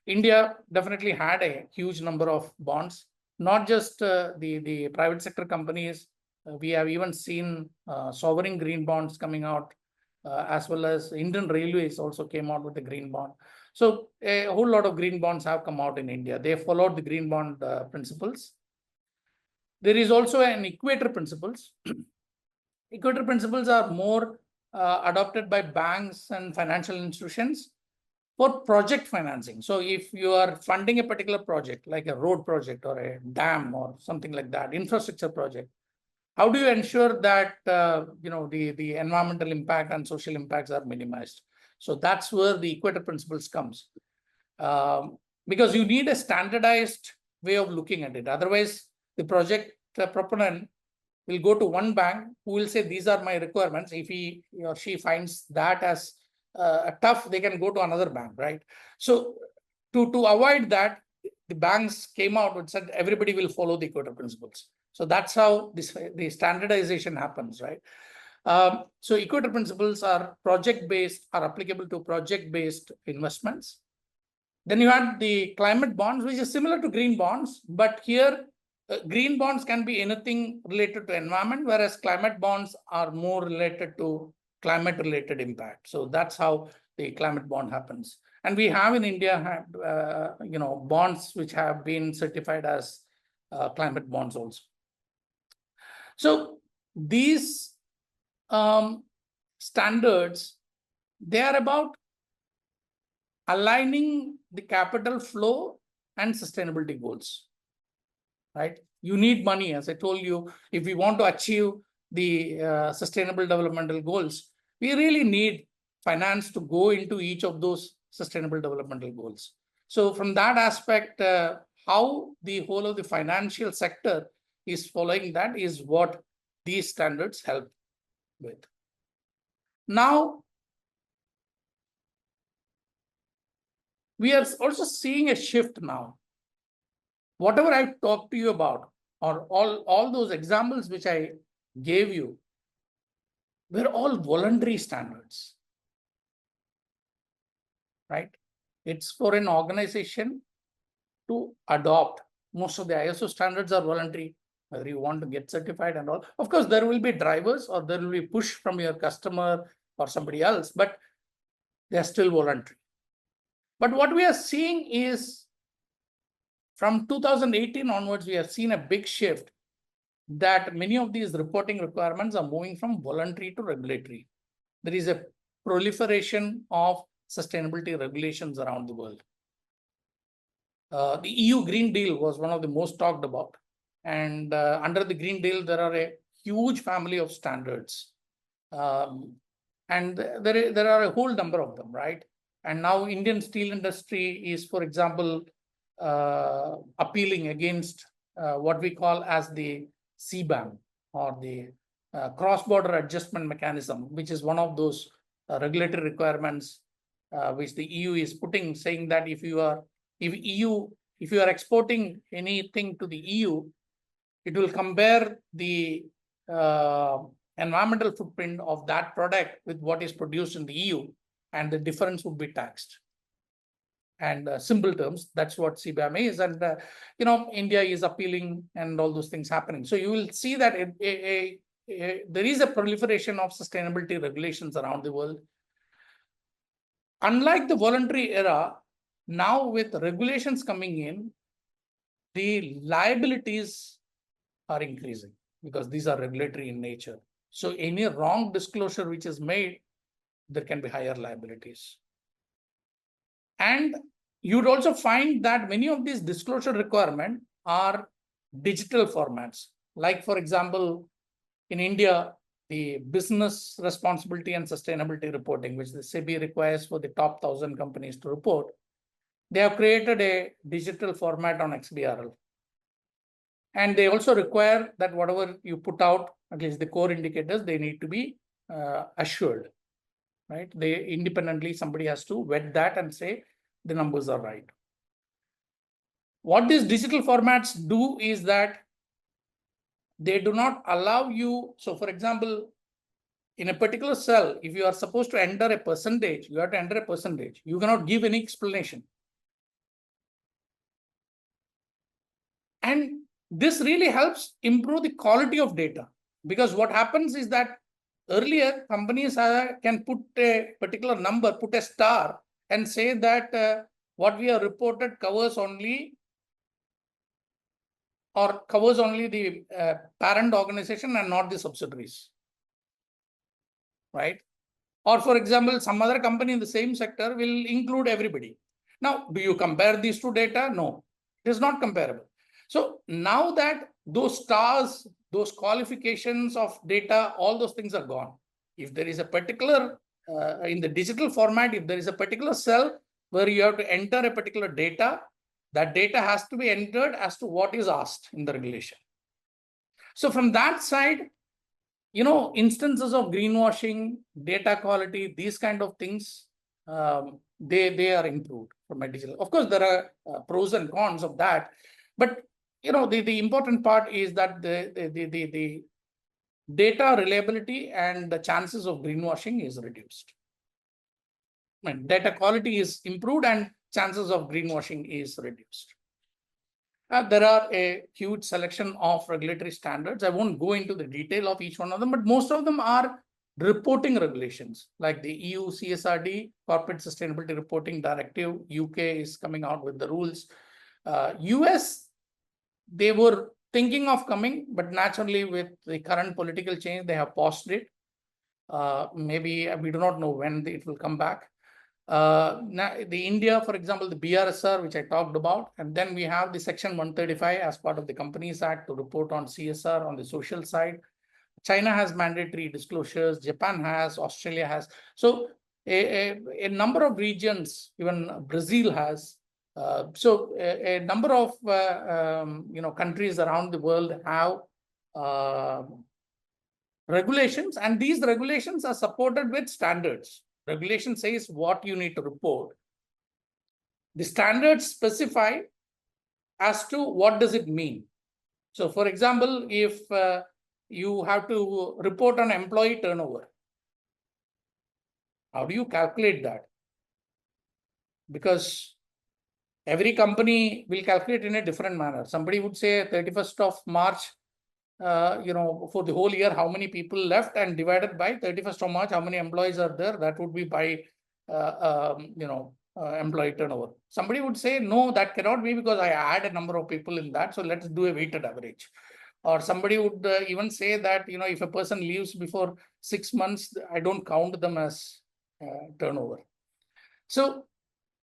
India definitely had a huge number of bonds, not just the private sector companies. We have even seen sovereign green bonds coming out, as well as Indian Railways also came out with a green bond. So a whole lot of green bonds have come out in India. They followed the green bond principles. There is also an equator principles. Equator principles are more adopted by banks and financial institutions for project financing. So if you are funding a particular project, like a road project or a dam or something like that, infrastructure project, how do you ensure that the environmental impact and social impacts are minimized? So that's where the equator principles comes, because you need a standardized way of looking at it. Otherwise, the project proponent will go to one bank who will say, these are my requirements. If he or she finds that as tough, they can go to another bank, right? So to avoid that, the banks came out and said everybody will follow the equator principles. So that's how the standardization happens, right? So equator principles are project-based, are applicable to project-based investments. Then you had the climate bonds, which is similar to green bonds, but here green bonds can be anything related to environment, whereas climate bonds are more related to climate-related impact. So that's how the climate bond happens. And we have in India, bonds which have been certified as climate bonds also. So these standards, they are about aligning the capital flow and sustainability goals, right? You need money, as I told you. If we want to achieve the sustainable developmental goals, we really need finance to go into each of those sustainable developmental goals. So from that aspect, how the whole of the financial sector is following that is what these standards help with. Now, we are also seeing a shift now. Whatever I talked to you about, or all those examples which I gave you, were all voluntary standards, right? It's for an organization to adopt. Most of the ISO standards are voluntary, whether you want to get certified and all. Of course, there will be drivers or there will be push from your customer or somebody else, but they're still voluntary. But what we are seeing is from 2018 onwards, we have seen a big shift that many of these reporting requirements are moving from voluntary to regulatory. There is a proliferation of sustainability regulations around the world. The EU Green Deal was one of the most talked about. And under the Green Deal, there are a huge family of standards. And there are a whole number of them, right? And now Indian steel industry is, for example, appealing against what we call as the CBAM, or the cross-border adjustment mechanism, which is one of those regulatory requirements which the EU is putting, saying that if you are exporting anything to the EU, It will compare the environmental footprint of that product with what is produced in the EU, and the difference would be taxed. And simple terms, that's what CBAM is. And, India is appealing and all those things happening. So you will see that there is a proliferation of sustainability regulations around the world. Unlike the voluntary era, now with regulations coming in, the liabilities are increasing because these are regulatory in nature. So any wrong disclosure which is made, there can be higher liabilities. And you'd also find that many of these disclosure requirements are digital formats. Like, for example, in India, the business responsibility and sustainability reporting, which the SEBI requires for the top 1,000 companies to report, they have created a digital format on XBRL. And they also require that whatever you put out, at least the core indicators, they need to be assured, right? They independently, somebody has to vet that and say the numbers are right. What these digital formats do is that they do not allow you. So, for example, in a particular cell, if you are supposed to enter a percentage, you have to enter a percentage. You cannot give any explanation. And this really helps improve the quality of data, because what happens is that earlier companies can put a particular number, put a star, and say that what we have reported covers only the parent organization and not the subsidiaries, right? Or, for example, some other company in the same sector will include everybody. Now, do you compare these two data? No, it is not comparable. So now that those stars, those qualifications of data, all those things are gone. If there is a particular, in the digital format, if there is a particular cell where you have to enter a particular data, that data has to be entered as to what is asked in the regulation. So from that side, instances of greenwashing, data quality, these kind of things, they are improved from a digital. Of course, there are pros and cons of that, but the important part is that the data reliability and the chances of greenwashing is reduced. And data quality is improved and chances of greenwashing is reduced. There are a huge selection of regulatory standards. I won't go into the detail of each one of them, but most of them are reporting regulations, like the EU CSRD, Corporate Sustainability Reporting Directive. UK is coming out with the rules. US, they were thinking of coming, but naturally with the current political change, they have paused it. Maybe we do not know when it will come back. The India, for example, the BRSR, which I talked about, and then we have the Section 135 as part of the Companies Act to report on CSR on the social side. China has mandatory disclosures, Japan has, Australia has. So a number of regions, even Brazil has. So a number of countries around the world have regulations, and these regulations are supported with standards. Regulation says what you need to report. The standards specify as to what does it mean. So, for example, if you have to report on employee turnover, how do you calculate that? Because every company will calculate in a different manner. Somebody would say 31st of March, for the whole year, how many people left, and divided by 31st of March, how many employees are there? That would be by, employee turnover. Somebody would say, no, that cannot be because I add a number of people in that. So let's do a weighted average. Or somebody would even say that, if a person leaves before 6 months, I don't count them as turnover. So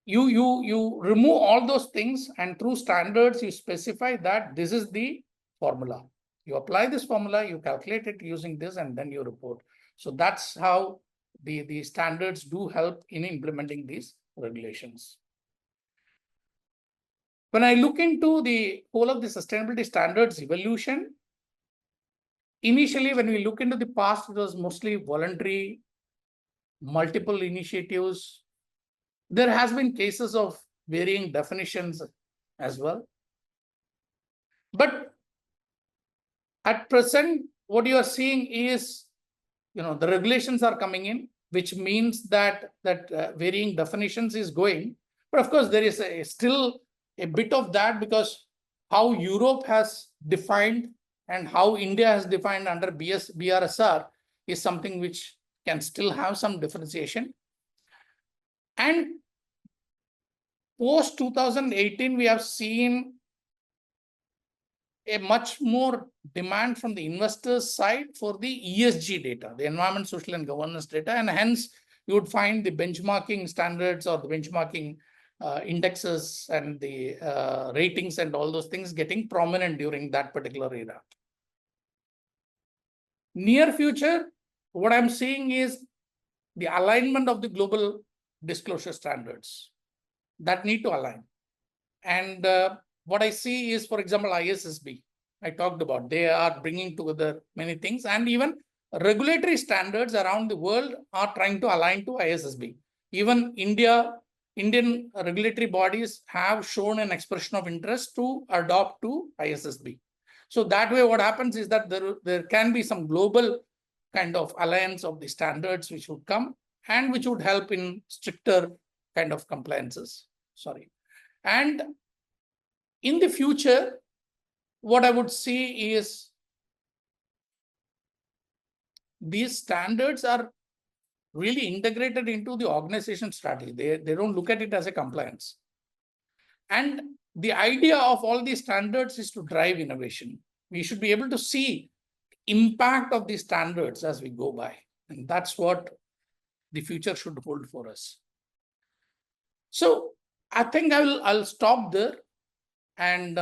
you remove all those things, and through standards, you specify that this is the formula. You apply this formula, you calculate it using this, and then you report. So that's how the standards do help in implementing these regulations. When I look into the whole of the sustainability standards evolution, initially, when we look into the past, it was mostly voluntary, multiple initiatives. There has been cases of varying definitions as well. But At present, what you are seeing is, the regulations are coming in, which means that varying definitions is going. But of course, there is still a bit of that, because how Europe has defined and how India has defined under BRSR is something which can still have some differentiation. And post 2018, we have seen a much more demand from the investors' side for the ESG data, the environment, social, and governance data. And hence, you would find the benchmarking standards or the benchmarking indexes and the ratings and all those things getting prominent during that particular era. Near future, what I'm seeing is the alignment of the global disclosure standards that need to align. And what I see is, for example, ISSB, I talked about, they are bringing together many things, and even regulatory standards around the world are trying to align to ISSB. Even Indian regulatory bodies have shown an expression of interest to adopt to ISSB. So that way, what happens is that there can be some global kind of alliance of the standards which would come and which would help in stricter kind of compliances. And in the future, what I would see is these standards are really integrated into the organization strategy. They don't look at it as a compliance. And the idea of all these standards is to drive innovation. We should be able to see impact of these standards as we go by. And that's what the future should hold for us. So I think I'll stop there. And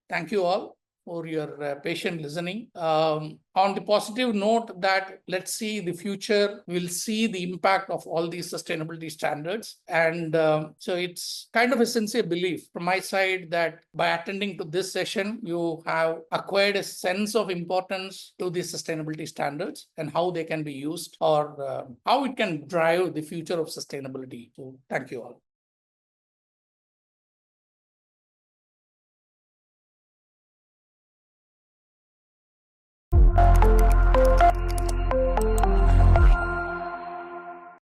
thank you all for your patient listening. On the positive note that let's see the future, we'll see the impact of all these sustainability standards. And so it's kind of a sincere belief from my side that by attending to this session, you have acquired a sense of importance to the sustainability standards and how they can be used, or how it can drive the future of sustainability. So thank you all.